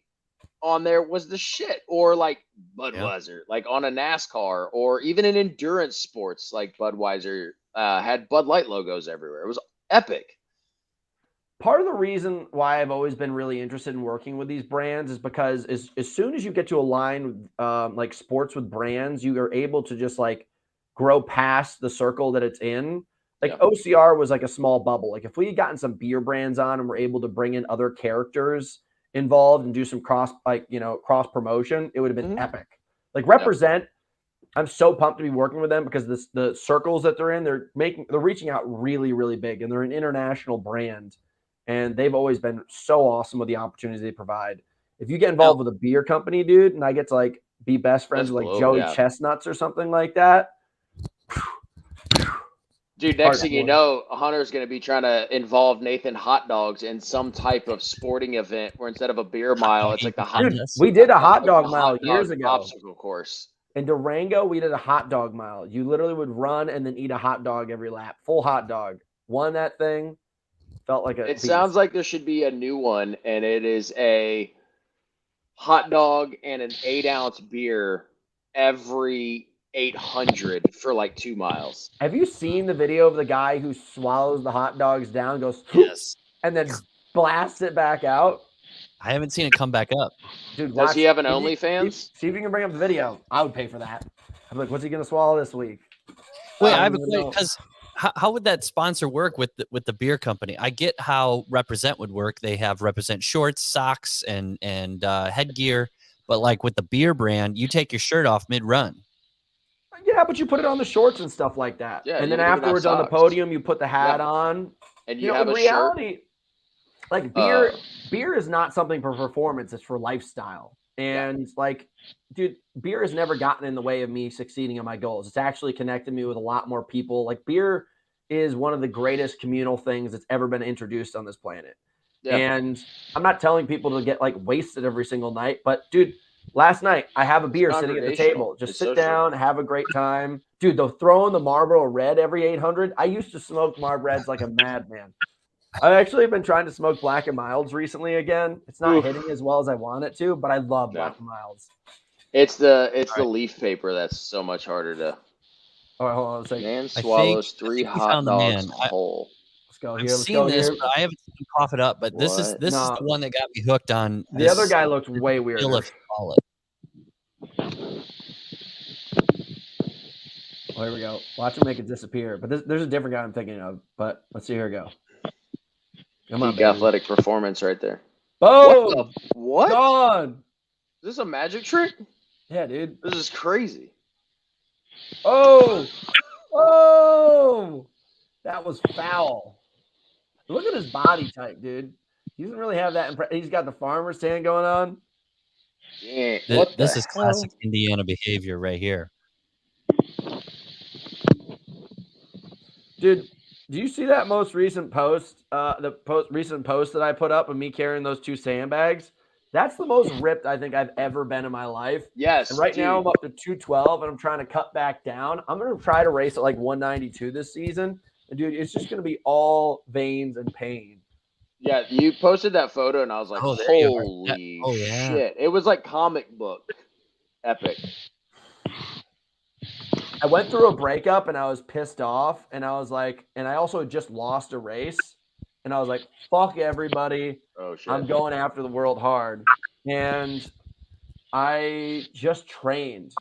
S3: on there was the shit. Or like Budweiser, like on a NASCAR, or even in endurance sports, like Budweiser had Bud Light logos everywhere. It was epic.
S1: Part of the reason why I've always been really interested in working with these brands is because as soon as you get to align like sports with brands, you are able to just like grow past the circle that it's in. Like OCR was like a small bubble. Like if we had gotten some beer brands on and were able to bring in other characters involved and do some cross promotion, it would have been epic. Like Represent, I'm so pumped to be working with them because the circles that they're in, they're reaching out really, really big, and they're an international brand. And they've always been so awesome with the opportunities they provide. If you get involved with a beer company, dude, and I get to like be best friends with like Joey Chestnuts or something like that.
S3: Dude, next thing you know, Hunter's going to be trying to involve Nathan Hot Dogs in some type of sporting event where instead of a beer mile, it's like the hot.
S1: Dude, we did a hot dog mile years ago.
S3: Obstacle course.
S1: In Durango, we did a hot dog mile. You literally would run and then eat a hot dog every lap. Full hot dog. Won that thing. Felt like
S3: It sounds like there should be a new one, and it is a hot dog and an 8-ounce beer every 800 for like 2 miles.
S1: Have you seen the video of the guy who swallows the hot dogs down, goes and then blasts it back out?
S2: I haven't seen it come back up.
S1: Dude,
S3: does he have an OnlyFans?
S1: See if you can bring up the video. I would pay for that. I'm like, what's he gonna swallow this week?
S2: Wait, I have a question because. How would that sponsor work with the beer company? I get how Represent would work. They have Represent shorts, socks, and headgear. But like with the beer brand, you take your shirt off mid-run.
S1: Yeah, but you put it on the shorts and stuff like that.
S3: Yeah,
S1: and then afterwards on the podium, you put the hat on.
S3: And you have
S1: in
S3: a
S1: reality,
S3: shirt.
S1: Like beer is not something for performance. It's for lifestyle. And like, dude, beer has never gotten in the way of me succeeding in my goals. It's actually connected me with a lot more people. Like beer is one of the greatest communal things that's ever been introduced on this planet. Yeah. And I'm not telling people to get like wasted every single night, but dude, last night I have a beer sitting at the table. Just sit down, have a great time. Dude, they're throwing the Marlboro Red every 800. I used to smoke Marlboro Reds like a madman. I've actually been trying to smoke Black and Milds recently again. It's not hitting as well as I want it to, but I love Black and Milds.
S3: It's the leaf paper that's so much harder to.
S1: All right, hold on a second.
S3: Man swallows 3 hot dogs whole.
S1: Let's go here.
S2: I've seen this, but I haven't seen him cough it up. But this is the one that got me hooked on.
S1: The other guy looked way weird.
S2: Oh,
S1: here we go. Watch him make it disappear. But there's a different guy I'm thinking of. But let's see. Here we go. Come on,
S3: Peak athletic performance right there.
S1: Boom!
S3: What?
S1: Gone.
S3: Is this a magic trick?
S1: Yeah, dude.
S3: This is crazy.
S1: Oh! That was foul. Look at his body type, dude. He doesn't really have that. He's got the farmer stand going on.
S3: Yeah.
S2: This is classic Indiana behavior right here.
S1: Dude, do you see that most recent post? Recent post that I put up of me carrying those 2 sandbags? That's the most ripped I think I've ever been in my life.
S3: Yes,
S1: And right now
S3: dude.
S1: I'm up to 212 and I'm trying to cut back down. I'm gonna try to race at like 192 this season. And dude, it's just gonna be all veins and pain.
S3: Yeah, you posted that photo, and I was like,
S2: Oh, there you are. Yeah.
S3: holy
S2: Oh, yeah.
S3: shit! It was like comic book epic.
S1: I went through a breakup and I was pissed off, and I was like, and I also just lost a race, and I was like, fuck everybody.
S3: Oh shit!
S1: I'm going after the world hard. And I just trained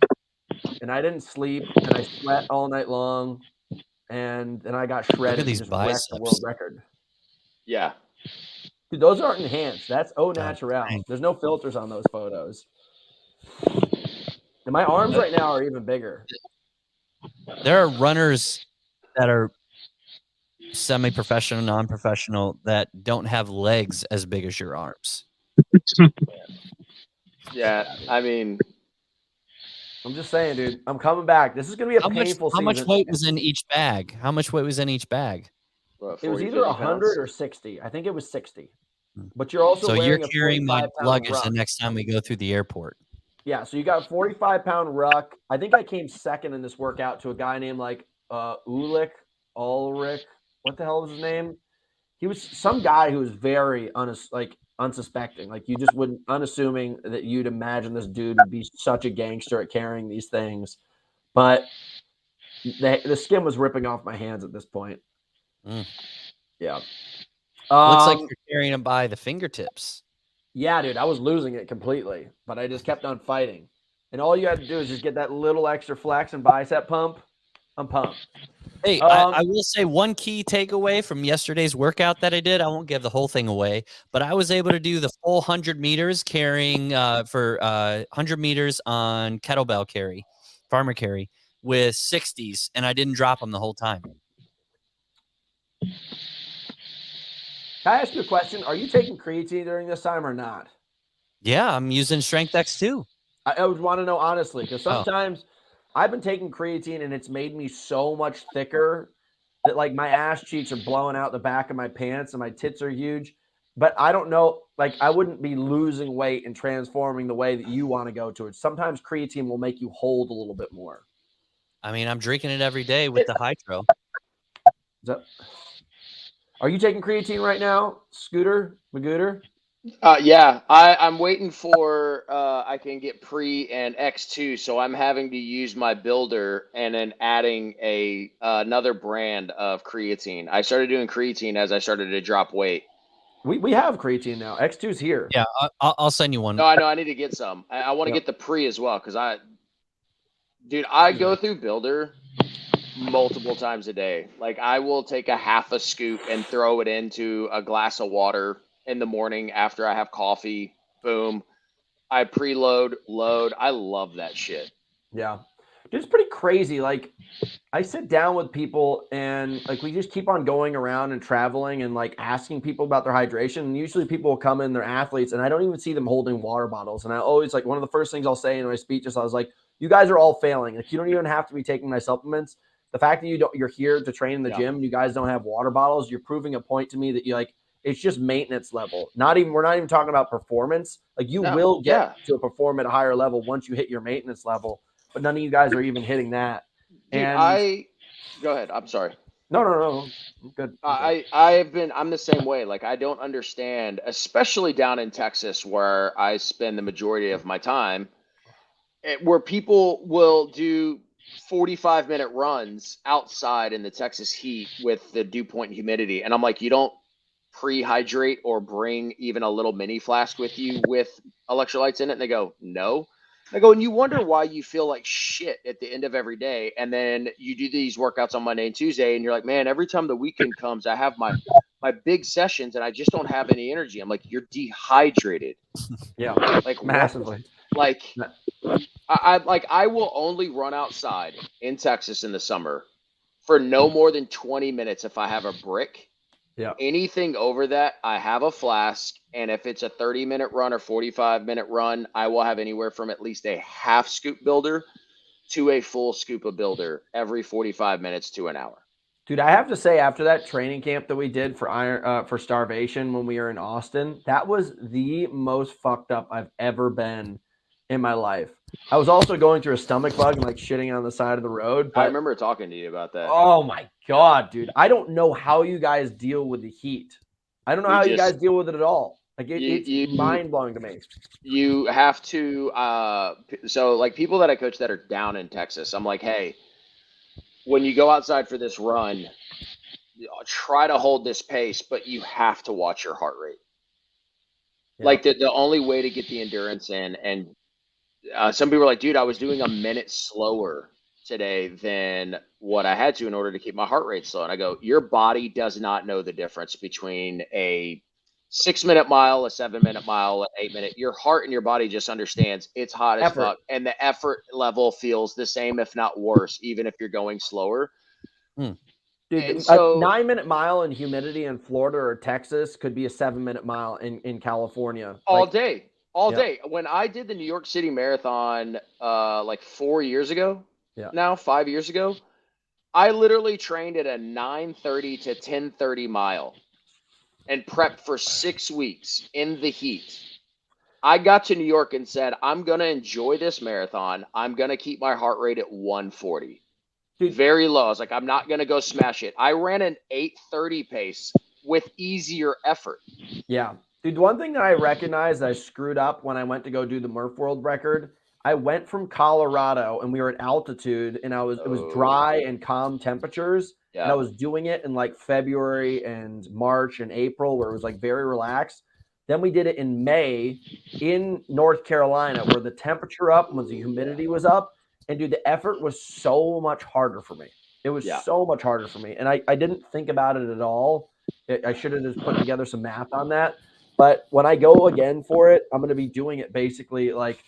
S1: and I didn't sleep and I sweat all night long and then I got shredded and
S2: these
S1: just wrecked the world
S2: biceps.
S1: record.
S3: Yeah,
S1: Dude, those aren't enhanced. That's au natural.
S2: dang.
S1: There's no filters on those photos. And my arms right now are even bigger.
S2: There are runners that are semi-professional, non-professional that don't have legs as big as your arms.
S3: yeah. I mean,
S1: I'm just saying, dude. I'm coming back. This is gonna be a painful
S2: How much
S1: season.
S2: weight was in each bag? How much weight was in each bag?
S3: what,
S1: It was
S3: 40,
S1: either
S3: 50
S1: 100
S3: pounds?
S1: or 60. I think it was 60. But you're also
S2: So you're
S1: wearing a
S2: carrying my
S1: 45-pound
S2: luggage
S1: ruck.
S2: the next time we go through the airport.
S1: Yeah, so you got a 45-pound ruck. I think I came second in this workout to a guy named like Ulrich. What the hell was his name? He was some guy who was very unsuspecting. Like you just wouldn't unassuming that you'd imagine this dude would be such a gangster at carrying these things. But the skin was ripping off my hands at this point.
S2: Mm.
S1: Yeah.
S2: Looks like you're carrying them by the fingertips.
S1: Yeah, dude, I was losing it completely, but I just kept on fighting. And all you had to do is just get that little extra flex and bicep pump. I'm pumped.
S2: Hey, I will say one key takeaway from yesterday's workout that I did. I won't give the whole thing away, but I was able to do the full 100 meters carrying for 100 meters on kettlebell carry, farmer carry with 60s, and I didn't drop them the whole time.
S1: Can I ask you a question? Are you taking creatine during this time or not?
S2: Yeah, I'm using Strength X2.
S1: I would want to know honestly, because sometimes I've been taking creatine and it's made me so much thicker that like my ass cheeks are blowing out the back of my pants and my tits are huge. But I don't know, like I wouldn't be losing weight and transforming the way that you want to go to it. Sometimes creatine will make you hold a little bit more.
S2: I mean, I'm drinking it every day with the Hydro.
S1: Are you taking creatine right now, Scooter Magooter?
S3: Yeah, I'm waiting for I can get pre and X2, so I'm having to use my builder and then adding another brand of creatine. I started doing creatine as I started to drop weight.
S1: We have creatine now. X2's here.
S2: Yeah, I'll send you one.
S3: No, I know I need to get some. I want to get the pre as well because I go through builder multiple times a day. Like I will take a half a scoop and throw it into a glass of water in the morning after I have coffee. Boom. I preload, load. I love that shit.
S1: Yeah. It's pretty crazy. Like I sit down with people and like we just keep on going around and traveling and like asking people about their hydration. And usually people will come in, they're athletes, and I don't even see them holding water bottles. And I always like one of the first things I'll say in my speeches, I was like, you guys are all failing. Like you don't even have to be taking my supplements. The fact that you're here to train in the gym, you guys don't have water bottles, you're proving a point to me that you like it's just maintenance level. We're not even talking about performance. Like you will get to perform at a higher level once you hit your maintenance level, but none of you guys are even hitting that.
S3: Dude,
S1: And
S3: go ahead. I'm sorry.
S1: No. I'm good.
S3: I'm the same way. Like I don't understand, especially down in Texas where I spend the majority of my time, where people will do 45-minute runs outside in the Texas heat with the dew point humidity. And I'm like, you don't pre-hydrate or bring even a little mini flask with you with electrolytes in it? And they go, no. I go, and you wonder why you feel like shit at the end of every day. And then you do these workouts on Monday and Tuesday, and you're like, man, every time the weekend comes, I have my big sessions and I just don't have any energy. I'm like, you're dehydrated.
S1: Yeah.
S3: Like
S1: massively.
S3: Like I will only run outside in Texas in the summer for no more than 20 minutes if I have a brick.
S1: Yeah.
S3: Anything over that, I have a flask. And if it's a 30-minute run or 45-minute run, I will have anywhere from at least a half scoop builder to a full scoop of builder every 45 minutes to an hour.
S1: Dude, I have to say, after that training camp that we did for starvation when we were in Austin, that was the most fucked up I've ever been in my life. I was also going through a stomach bug and like shitting on the side of the road.
S3: I
S1: But
S3: remember talking to you about that.
S1: oh my God, dude. I don't know how you guys deal with the heat. I don't know how you guys deal with it at all. Like it's mind blowing to me.
S3: You have to so like people that I coach that are down in Texas, I'm like, hey, when you go outside for this run, try to hold this pace, but you have to watch your heart rate.
S1: Yeah.
S3: Like the only way to get the endurance in, and some people are like, dude, I was doing a minute slower today than what I had to in order to keep my heart rate slow. And I go, your body does not know the difference between a 6-minute mile, a 7-minute mile, an 8-minute. Your heart and your body just understands it's hot as fuck, and the effort level feels the same, if not worse, even if you're going slower.
S1: Dude, so, a 9-minute mile in humidity in Florida or Texas could be a 7-minute mile in California.
S3: All day. When I did the New York City Marathon like 4 years ago, now 5 years ago, I literally trained at a 9:30 to 10:30 mile and prepped for 6 weeks in the heat. I got to New York and said, I'm going to enjoy this marathon. I'm going to keep my heart rate at 140. Dude, very low. I was like, I'm not going to go smash it. I ran an 8:30 pace with easier effort.
S1: Yeah. Dude, one thing that I recognized I screwed up when I went to go do the Murph World record, I went from Colorado and we were at altitude and it was dry and calm temperatures. Yeah. And I was doing it in like February and March and April where it was like very relaxed. Then we did it in May in North Carolina where the temperature up was the humidity was up. And dude, the effort was so much harder for me. It was so much harder for me. And I didn't think about it at all. I should have just put together some math on that. But when I go again for it, I'm going to be doing it basically like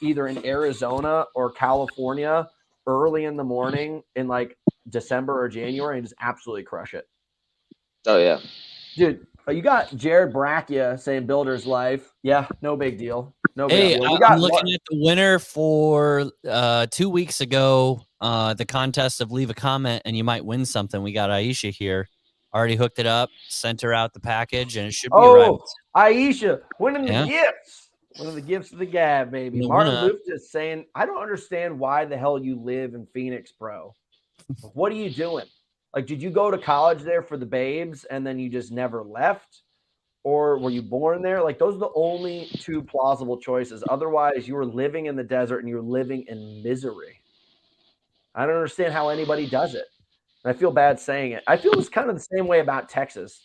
S1: either in Arizona or California early in the morning in like December or January and just absolutely crush it.
S3: Oh, yeah.
S1: Dude, you got Jared Bracchia saying Builder's Life. Yeah, no big deal. No big deal.
S2: I'm looking at the winner for 2 weeks ago, the contest of leave a comment and you might win something. We got Aisha here. Already hooked it up, sent her out the package, and it should be arriving.
S1: Aisha, winning the gifts. One of the gifts of the gab, baby. Martin Luke just saying, I don't understand why the hell you live in Phoenix, bro. What are you doing? Like, did you go to college there for the babes and then you just never left? Or were you born there? Like, those are the only two plausible choices. Otherwise, you were living in the desert and you're living in misery. I don't understand how anybody does it. I feel bad saying it. I feel it's kind of the same way about Texas.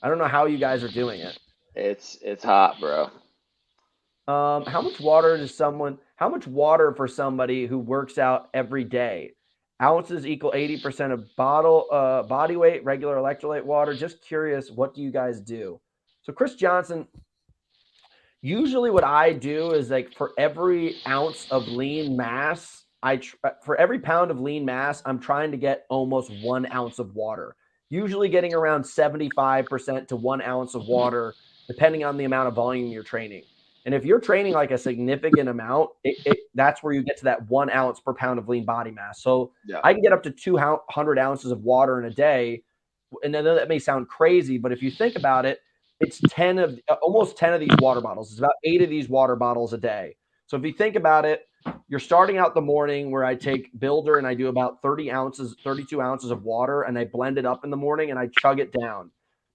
S1: I don't know how you guys are doing it.
S3: It's hot, bro.
S1: How much water for somebody who works out every day? Ounces equal 80% of body weight, regular electrolyte water. Just curious, what do you guys do? So Chris Johnson, usually what I do is like for every ounce of lean mass, for every pound of lean mass, I'm trying to get almost 1 ounce of water, usually getting around 75% to 1 ounce of water, depending on the amount of volume you're training. And if you're training like a significant amount, that's where you get to that 1 ounce per pound of lean body mass. So I can get up to 200 ounces of water in a day. And I know that may sound crazy, but if you think about it, it's almost 10 of these water bottles. It's about 8 of these water bottles a day. So if you think about it, you're starting out the morning where I take Builder and I do about 32 ounces of water and I blend it up in the morning and I chug it down.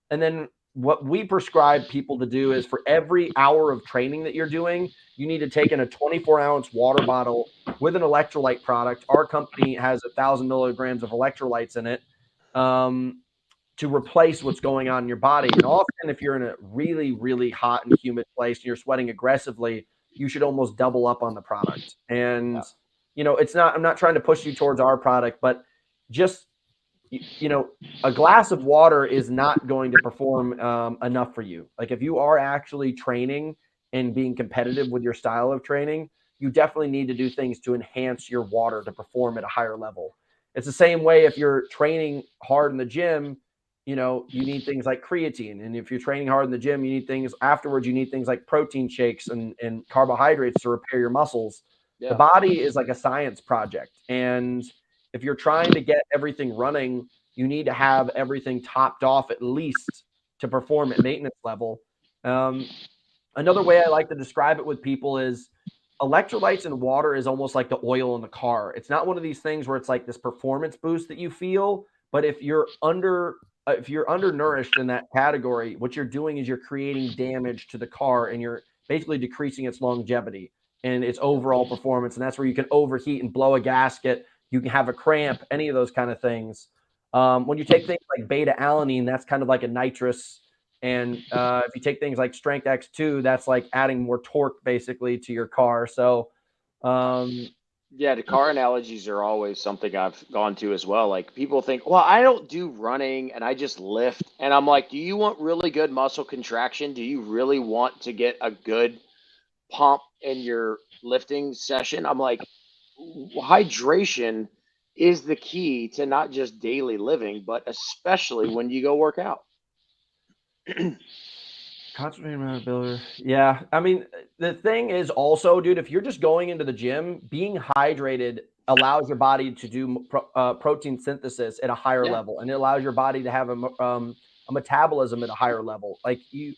S1: And then what we prescribe people to do is for every hour of training that you're doing, you need to take in a 24-ounce water bottle with an electrolyte product. Our company has 1,000 milligrams of electrolytes in it to replace what's going on in your body. And often if you're in a really, really hot and humid place and you're sweating aggressively, you should almost double up on the product. And, I'm not trying to push you towards our product, but just, a glass of water is not going to perform enough for you. Like if you are actually training and being competitive with your style of training, you definitely need to do things to enhance your water to perform at a higher level. It's the same way if you're training hard in the gym, you need things like creatine. And if you're training hard in the gym, you need things afterwards. You need things like protein shakes and carbohydrates to repair your muscles. Yeah. The body is like a science project. And if you're trying to get everything running, you need to have everything topped off at least to perform at maintenance level. Another way I like to describe it with people is electrolytes and water is almost like the oil in the car. It's not one of these things where it's like this performance boost that you feel, but if you're undernourished in that category, what you're doing is you're creating damage to the car and you're basically decreasing its longevity and its overall performance. And that's where you can overheat and blow a gasket. You can have a cramp, any of those kind of things. When you take things like beta alanine, that's kind of like a nitrous. And if you take things like Strength X2, that's like adding more torque basically to your car. So,
S3: yeah, the car analogies are always something I've gone to as well. Like people think, well, I don't do running and I just lift. And I'm like, do you want really good muscle contraction? Do you really want to get a good pump in your lifting session? I'm like, hydration is the key to not just daily living, but especially when you go work out.
S1: Concentrated amount of builder. Yeah. I mean, the thing is also, dude, if you're just going into the gym, being hydrated allows your body to do protein synthesis at a higher level, and it allows your body to have a metabolism at a higher level. Like you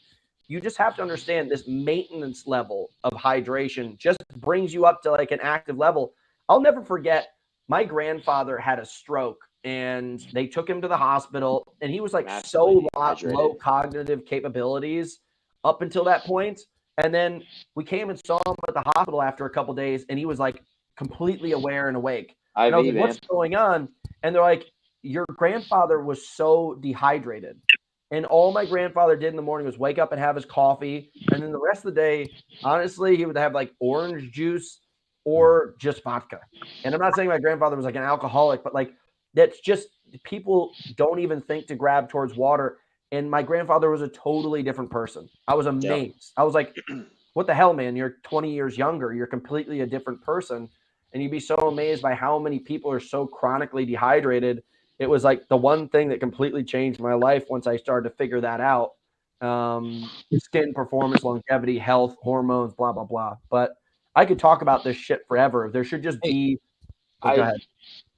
S1: just have to understand this maintenance level of hydration just brings you up to like an active level. I'll never forget my grandfather had a stroke and they took him to the hospital and he was like so low cognitive capabilities up until that point. And then we came and saw him at the hospital after a couple of days and he was like completely aware and awake. And I was like, what's going on? And they're like, your grandfather was so dehydrated. And all my grandfather did in the morning was wake up and have his coffee. And then the rest of the day, honestly, he would have like orange juice or just vodka. And I'm not saying my grandfather was like an alcoholic, but like that's just people don't even think to grab towards water. And my grandfather was a totally different person. I was amazed. Yep. I was like, what the hell, man? You're 20 years younger. You're completely a different person. And you'd be so amazed by how many people are so chronically dehydrated. It was like the one thing that completely changed my life once I started to figure that out. Skin performance, longevity, health, hormones, blah, blah, blah. But I could talk about this shit forever. There should just be. Go ahead.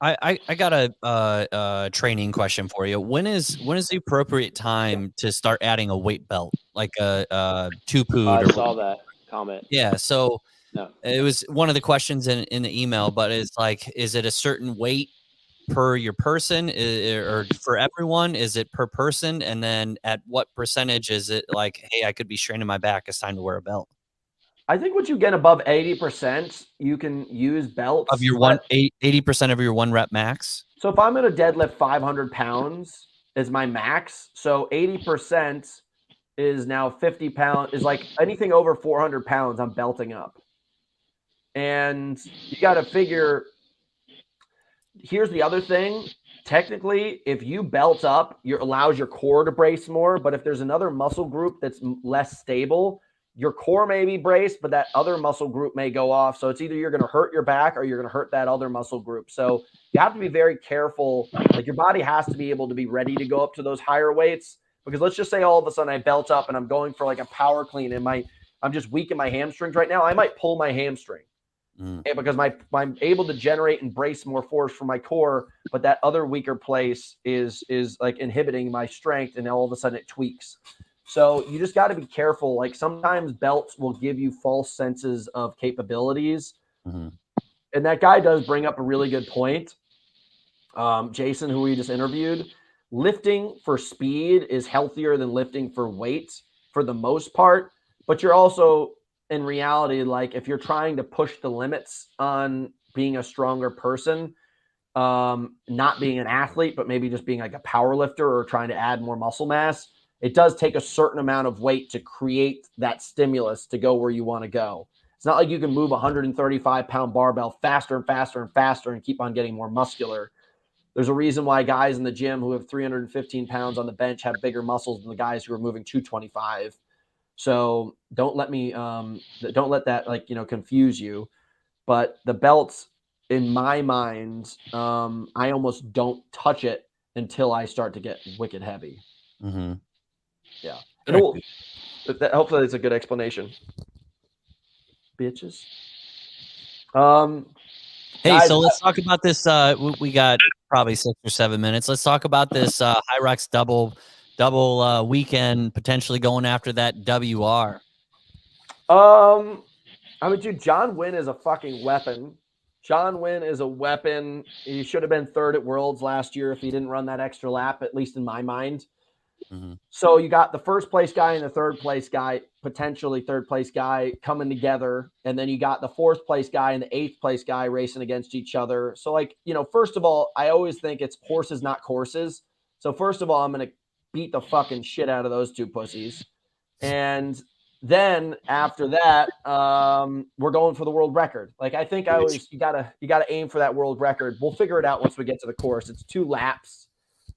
S2: I got a training question for you. When is the appropriate time to start adding a weight belt, like a two-pood?
S3: I saw that comment.
S2: Yeah, so
S3: no.
S2: It was one of the questions in the email, but it's like, is it a certain weight per your person or for everyone? Is it per person? And then at what percentage is it like, hey, I could be straining my back. It's time to wear a belt.
S1: I think once you get above 80%, you can use belts.
S2: Of your 80% of your 1 rep max?
S1: So if I'm going to deadlift 500 pounds is my max. So 80% is now 50 pounds, is like anything over 400 pounds, I'm belting up. And you got to figure, here's the other thing. Technically, if you belt up, it allows your core to brace more. But if there's another muscle group that's less stable, your core may be braced, but that other muscle group may go off. So it's either you're going to hurt your back or you're going to hurt that other muscle group. So you have to be very careful. Like your body has to be able to be ready to go up to those higher weights. Because let's just say all of a sudden I belt up and I'm going for like a power clean and I'm just weak in my hamstrings right now. I might pull my hamstring because I'm able to generate and brace more force from my core, but that other weaker place is like inhibiting my strength, and all of a sudden it tweaks. So you just got to be careful. Like sometimes belts will give you false senses of capabilities. And that guy does bring up a really good point. Jason, who we just interviewed, lifting for speed is healthier than lifting for weight for the most part. But you're also in reality, like if you're trying to push the limits on being a stronger person, not being an athlete, but maybe just being like a power lifter or trying to add more muscle mass, it does take a certain amount of weight to create that stimulus to go where you want to go. It's not like you can move a 135-pound barbell faster and faster and faster and keep on getting more muscular. There's a reason why guys in the gym who have 315 pounds on the bench have bigger muscles than the guys who are moving 225. So don't let that like, confuse you. But the belts, in my mind, I almost don't touch it until I start to get wicked heavy. Yeah. Hopefully that's a good explanation. Bitches.
S2: Hey,
S1: Guys,
S2: so let's talk about this. We got probably 6 or 7 minutes. Let's talk about this Hyrox double weekend potentially going after that WR.
S1: I mean, dude, John Wynn is a fucking weapon. John Wynn is a weapon. He should have been third at Worlds last year if he didn't run that extra lap, at least in my mind.
S2: Mhm.
S1: So you got the first place guy and the third place guy, potentially third place guy coming together. And then you got the fourth place guy and the eighth place guy racing against each other. So, like, you know, first of all, I always think it's horses, not courses. So, first of all, I'm going to beat the fucking shit out of those two pussies. And then after that, we're going for the world record. Like, I think you gotta aim for that world record. We'll figure it out once we get to the course. It's 2 laps.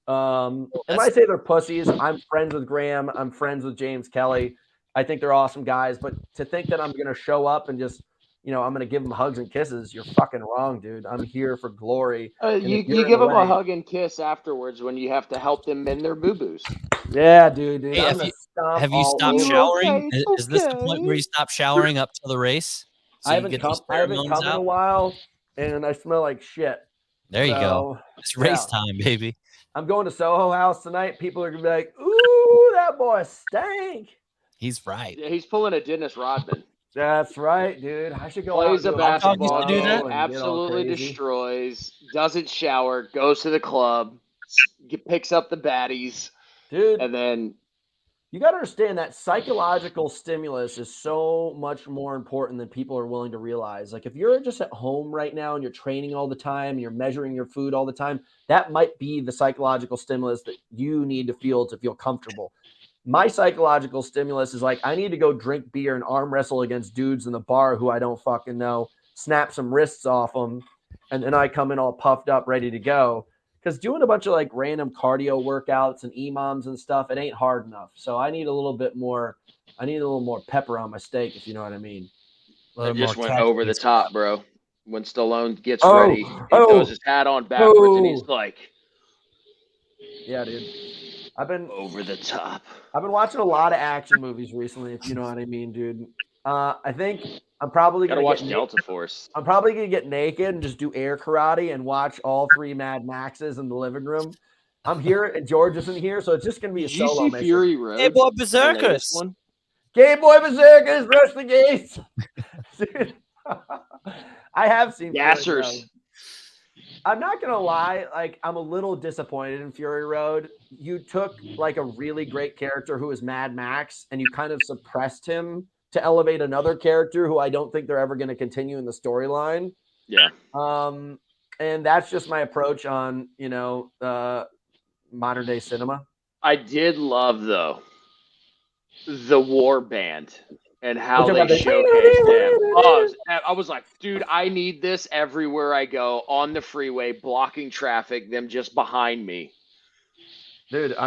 S1: And when I say they're pussies, I'm friends with Graham. I'm friends with James Kelly. I think they're awesome guys. But to think that I'm going to show up and just, you know, I'm going to give them hugs and kisses, you're fucking wrong, dude. I'm here for glory.
S3: You give them a hug and kiss afterwards when you have to help them mend their boo-boos.
S1: Yeah, dude.
S2: Hey,
S1: I'm
S2: have you stopped
S1: over.
S2: showering?
S3: Okay,
S2: Is this the point where you stop showering up till the race? So
S1: I
S2: you
S1: haven't
S2: get
S1: come
S2: those
S1: in
S2: pheromones
S1: a
S2: out?
S1: while, and I smell like shit.
S2: There you go.
S1: So,
S2: It's race time, baby.
S1: I'm going to Soho House tonight. People are gonna be like, "Ooh, that boy stank."
S2: He's right.
S3: Yeah, he's pulling a Dennis Rodman.
S1: That's right, dude. I should go
S3: Plays
S1: out
S3: a
S1: and
S3: basketball
S2: used to do that?
S3: game, absolutely destroys, doesn't shower, goes to the club, picks up the baddies,
S1: dude.
S3: and then
S1: You got to understand that psychological stimulus is so much more important than people are willing to realize. Like, if you're just at home right now and you're training all the time, and you're measuring your food all the time, that might be the psychological stimulus that you need to feel comfortable. My psychological stimulus is like, I need to go drink beer and arm wrestle against dudes in the bar who I don't fucking know, snap some wrists off them, and then I come in all puffed up, ready to go. Because doing a bunch of like random cardio workouts and EMOMs and stuff, it ain't hard enough. So I need a little more pepper on my steak, if you know what I mean.
S3: it just went over the top, bro. When Stallone gets
S1: Oh,
S3: ready, he throws his hat on backwards, and he's like,
S1: yeah, dude. I've been
S3: over the top.
S1: I've been watching a lot of action movies recently, if you know what I mean, dude. I think I'm probably
S3: Gotta
S1: gonna
S3: watch
S1: get
S3: Delta Force.
S1: I'm probably gonna get naked and just do air karate and watch all 3 Mad Maxes in the living room. I'm here and George isn't here, so it's just gonna be a
S3: Did you
S1: solo
S3: see
S1: mission.
S3: Fury Road?
S2: Hey, boy,
S3: The
S2: Berserkers.
S3: latest one?
S1: Gay boy berserkers, rush the gates. Dude, I have seen Fury Road.
S3: Gassers.
S1: I'm not gonna lie, like, I'm a little disappointed in Fury Road. You took like a really great character who is Mad Max and you kind of suppressed him to elevate another character who I don't think they're ever going to continue in the storyline.
S3: Yeah.
S1: And that's just my approach on, you know, modern day cinema.
S3: I did love, though, the war band and how they showcased them. Oh, I was like, dude, I need this everywhere I go, on the freeway, blocking traffic, them just behind me.
S1: Dude,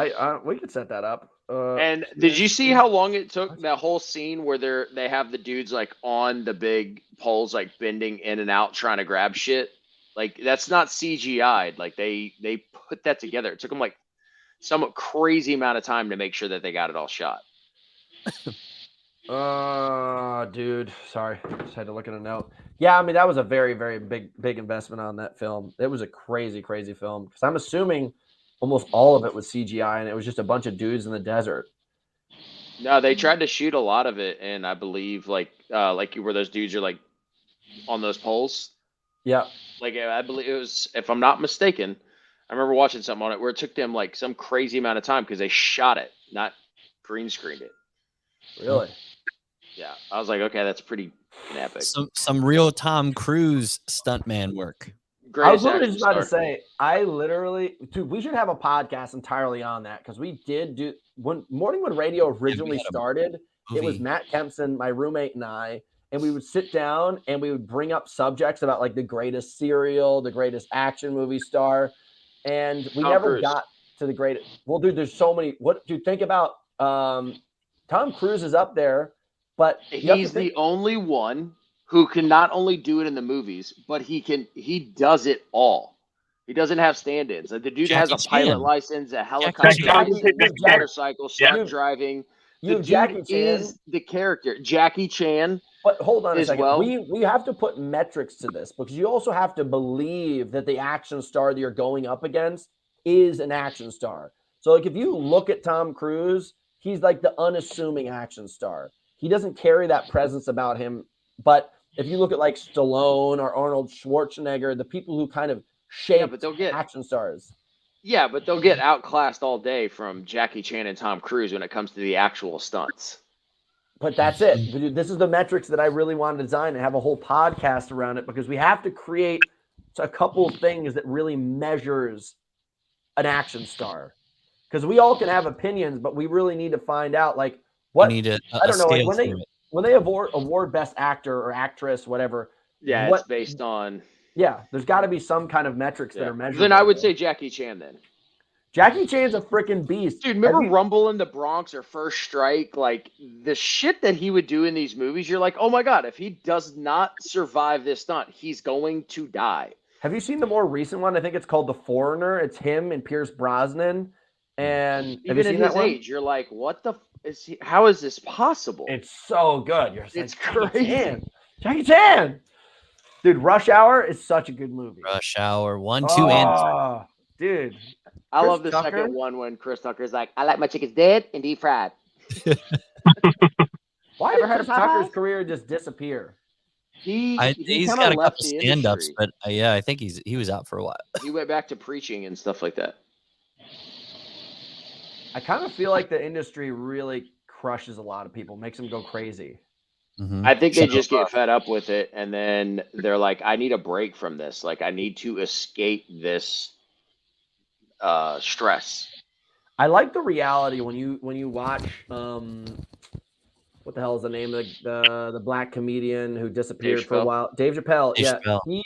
S1: we could set that up.
S3: And did you see how long it took, that whole scene where they have the dudes like on the big poles, like bending in and out, trying to grab shit? Like, that's not CGI'd. Like, they put that together. It took them like some crazy amount of time to make sure that they got it all shot.
S1: Dude, sorry, just had to look at a note. Yeah, I mean, that was a very, very big investment on that film. It was a crazy film because I'm assuming almost all of it was CGI and it was just a bunch of dudes in the desert.
S3: No, they tried to shoot a lot of it, and I believe where those dudes are like on those poles.
S1: Yeah,
S3: like I believe it was, if I'm not mistaken, I remember watching something on it where it took them like some crazy amount of time because they shot it, not green screened it.
S1: Really?
S3: Yeah, I was like, okay, that's pretty epic.
S2: Some real Tom Cruise stuntman work.
S1: I was literally just about to say, dude, we should have a podcast entirely on that because we did do when Morningwood Radio originally started. It was Matt Kempson, my roommate, and I, and we would sit down and we would bring up subjects about like the greatest serial, the greatest action movie star, and we never got to the greatest. Well, dude, there's so many. Think about Tom Cruise is up there, but
S3: he's the only one who can not only do it in the movies, but he does it all. He doesn't have stand-ins. Like, the dude has a pilot license, a helicopter, motorcycle, stunt driving. The dude is the character. Jackie Chan.
S1: But hold on a
S3: As
S1: second.
S3: well.
S1: We have to put metrics to this because you also have to believe that the action star that you're going up against is an action star. So like if you look at Tom Cruise, he's like the unassuming action star. He doesn't carry that presence about him. But if you look at like Stallone or Arnold Schwarzenegger, the people who kind of shape
S3: but they'll get
S1: action stars.
S3: yeah, but they'll get outclassed all day from Jackie Chan and Tom Cruise when it comes to the actual stunts.
S1: But that's it. Dude, this is the metrics that I really want to design and have a whole podcast around it because we have to create a couple of things that really measures an action star. Because we all can have opinions, but we really need to find out like what
S2: We need
S1: I don't know, like
S2: scale
S1: when they award best actor or actress, whatever.
S3: Yeah, it's based on.
S1: Yeah, there's got to be some kind of metrics that are measured.
S3: Then I would say Jackie Chan. Then
S1: Jackie Chan's a freaking beast,
S3: dude. Remember Rumble in the Bronx or First Strike? Like the shit that he would do in these movies. You're like, oh my god, if he does not survive this stunt, he's going to die.
S1: Have you seen the more recent one? I think it's called The Foreigner. It's him and Pierce Brosnan. And
S3: even at his age, you're like, what the is he? How is this possible?
S1: It's so good.
S3: It's crazy.
S1: Jackie Chan. Dude, Rush Hour is such a good movie.
S2: Rush Hour 1, 2, and 3.
S1: Dude.
S3: I love the second one when Chris Tucker's like, I like my chickens dead and deep fried.
S1: Why did Chris Tucker's career just disappear?
S2: He's got a couple stand-ups, but yeah, I think he was out for a while.
S3: He went back to preaching and stuff like that.
S1: I kind of feel like the industry really crushes a lot of people, makes them go crazy.
S2: Mm-hmm.
S3: I think they just get fed up with it, and then they're like, I need a break from this. Like, I need to escape this stress.
S1: I like the reality when you watch what the hell is the name of the black comedian who disappeared for a while? Dave Chappelle.
S2: Chappelle.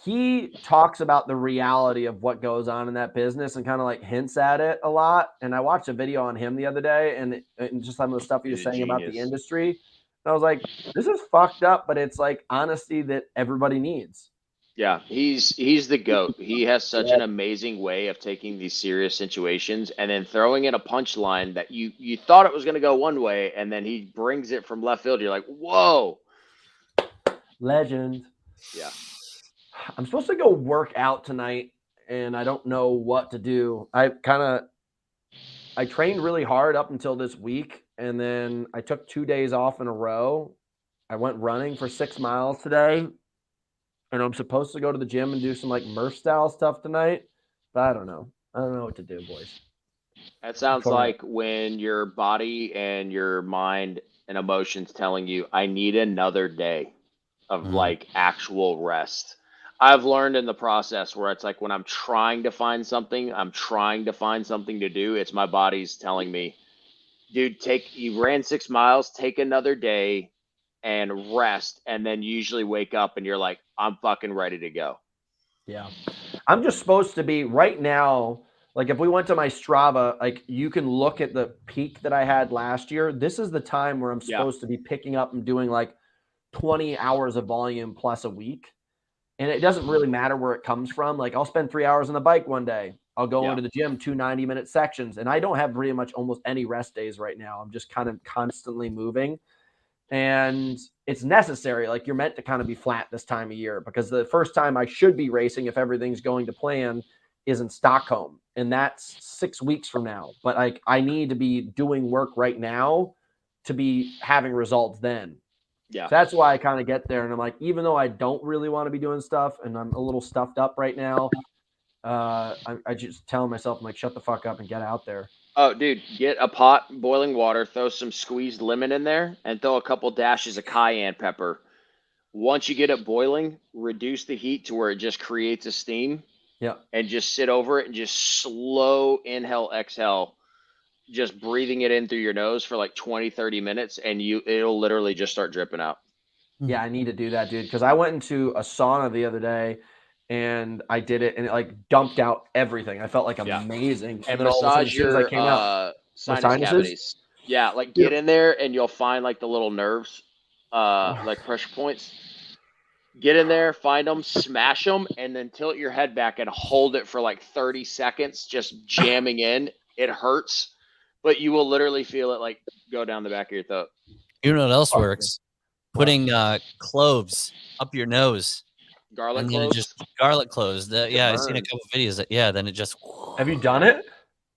S1: He talks about the reality of what goes on in that business and kind of like hints at it a lot. And I watched a video on him the other day and just some of the stuff he was saying about the industry. And I was like, this is fucked up, but it's like honesty that everybody needs.
S3: Yeah, he's the GOAT. He has such an amazing way of taking these serious situations and then throwing in a punchline that you thought it was going to go one way, and then he brings it from left field. You're like, whoa.
S1: Legend.
S3: Yeah.
S1: I'm supposed to go work out tonight, and I don't know what to do. I trained really hard up until this week, and then I took 2 days off in a row. I went running for 6 miles today. And I'm supposed to go to the gym and do some like Murph style stuff tonight, but I don't know. I don't know what to do, boys.
S3: That sounds like when your body and your mind and emotions telling you, I need another day of like actual rest. I've learned in the process where it's like when I'm trying to find something to do. It's my body's telling me, dude, you ran 6 miles, take another day and rest, and then usually wake up and you're like, I'm fucking ready to go.
S1: Yeah. I'm just supposed to be right now. Like if we went to my Strava, like you can look at the peak that I had last year. This is the time where I'm supposed to be picking up and doing like 20 hours of volume plus a week. And it doesn't really matter where it comes from. Like I'll spend 3 hours on the bike one day. I'll go into the gym, 2 90-minute sections. And I don't have pretty much almost any rest days right now. I'm just kind of constantly moving. And it's necessary. Like you're meant to kind of be flat this time of year because the first time I should be racing, if everything's going to plan, is in Stockholm. And that's 6 weeks from now. But like I need to be doing work right now to be having results then.
S3: Yeah.
S1: So that's why I kind of get there. And I'm like, even though I don't really want to be doing stuff and I'm a little stuffed up right now, I just tell myself, I'm like, shut the fuck up and get out there.
S3: Oh, dude, get a pot, boiling water, throw some squeezed lemon in there, and throw a couple dashes of cayenne pepper. Once you get it boiling, reduce the heat to where it just creates a steam.
S1: Yeah.
S3: And just sit over it and just slow inhale, exhale, just breathing it in through your nose for like 20, 30 minutes, and it'll literally just start dripping out.
S1: Yeah, I need to do that, dude, because I went into a sauna the other day, and I did it, and it like dumped out everything. I felt like amazing.
S3: And then massage your sinus cavities. Yeah, like get in there, and you'll find like the little nerves, like pressure points. Get in there, find them, smash them, and then tilt your head back and hold it for like 30 seconds, just jamming in. It hurts, but you will literally feel it like go down the back of your throat.
S2: You know what else works? putting cloves up your nose.
S3: Garlic
S2: And then it
S3: cloves.
S2: just garlic cloves. Yeah, I've seen a
S1: burn.
S2: couple videos that then it just
S1: Have you done it?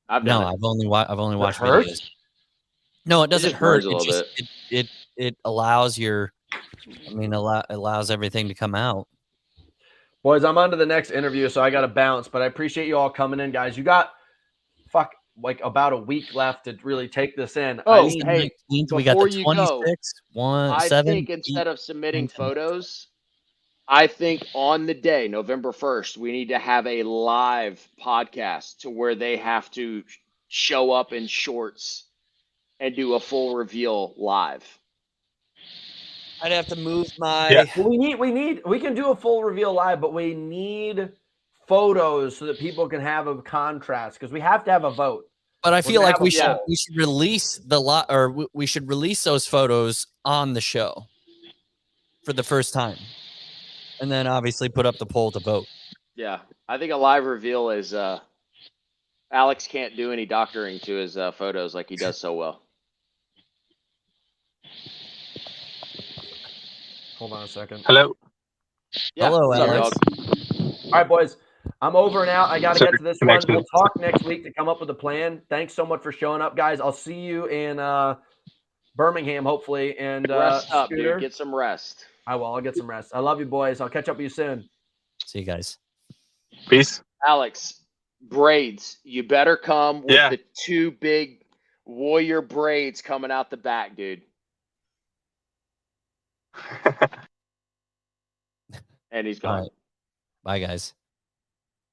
S3: I've
S2: no,
S3: done it.
S2: I've only watched
S1: hurt?
S2: videos. No, it doesn't
S3: just
S2: hurt.
S3: burns a little
S2: It allows allows everything to come out.
S1: Boys, I'm on to the next interview, so I got to bounce. But I appreciate you all coming in, guys. You got like about a week left to really take this in.
S3: Oh,
S1: I need,
S3: hey,
S2: 19th, we got
S3: before
S2: the
S3: you go,
S2: 26th,
S3: I
S2: 7,
S3: think
S2: 8,
S3: instead of submitting
S2: 9, 10.
S3: photos, I think on the day, November 1st, we need to have a live podcast to where they have to show up in shorts and do a full reveal live.
S2: I'd have to move my.
S4: Yeah.
S1: well, we can do a full reveal live, but we need photos so that people can have a contrast because we have to have a vote.
S2: But I feel
S1: gonna
S2: like
S1: have a
S2: we should
S1: poll.
S2: release we should release those photos on the show for the first time, and then obviously put up the poll to vote.
S3: Yeah, I think a live reveal is Alex can't do any doctoring to his photos like he does so well.
S1: Hold on a second.
S4: Hello.
S3: Yeah,
S2: Hello,
S3: what's up,
S2: Alex.
S3: dog?
S1: All right, boys. I'm over and out. I got to
S4: Sorry,
S1: get to this
S4: connection.
S1: one. We'll talk next week to come up with a plan. Thanks so much for showing up, guys. I'll see you in Birmingham, hopefully. And
S3: Rest up,
S1: Scooter,
S3: dude. Get some rest.
S1: I will. I'll get some rest. I love you, boys. I'll catch up with you soon.
S2: See you guys.
S4: Peace.
S3: Alex, braids. You better come with
S4: Yeah.
S3: the two big warrior braids coming out the back, dude. And he's
S2: All
S3: gone.
S2: right. Bye, guys.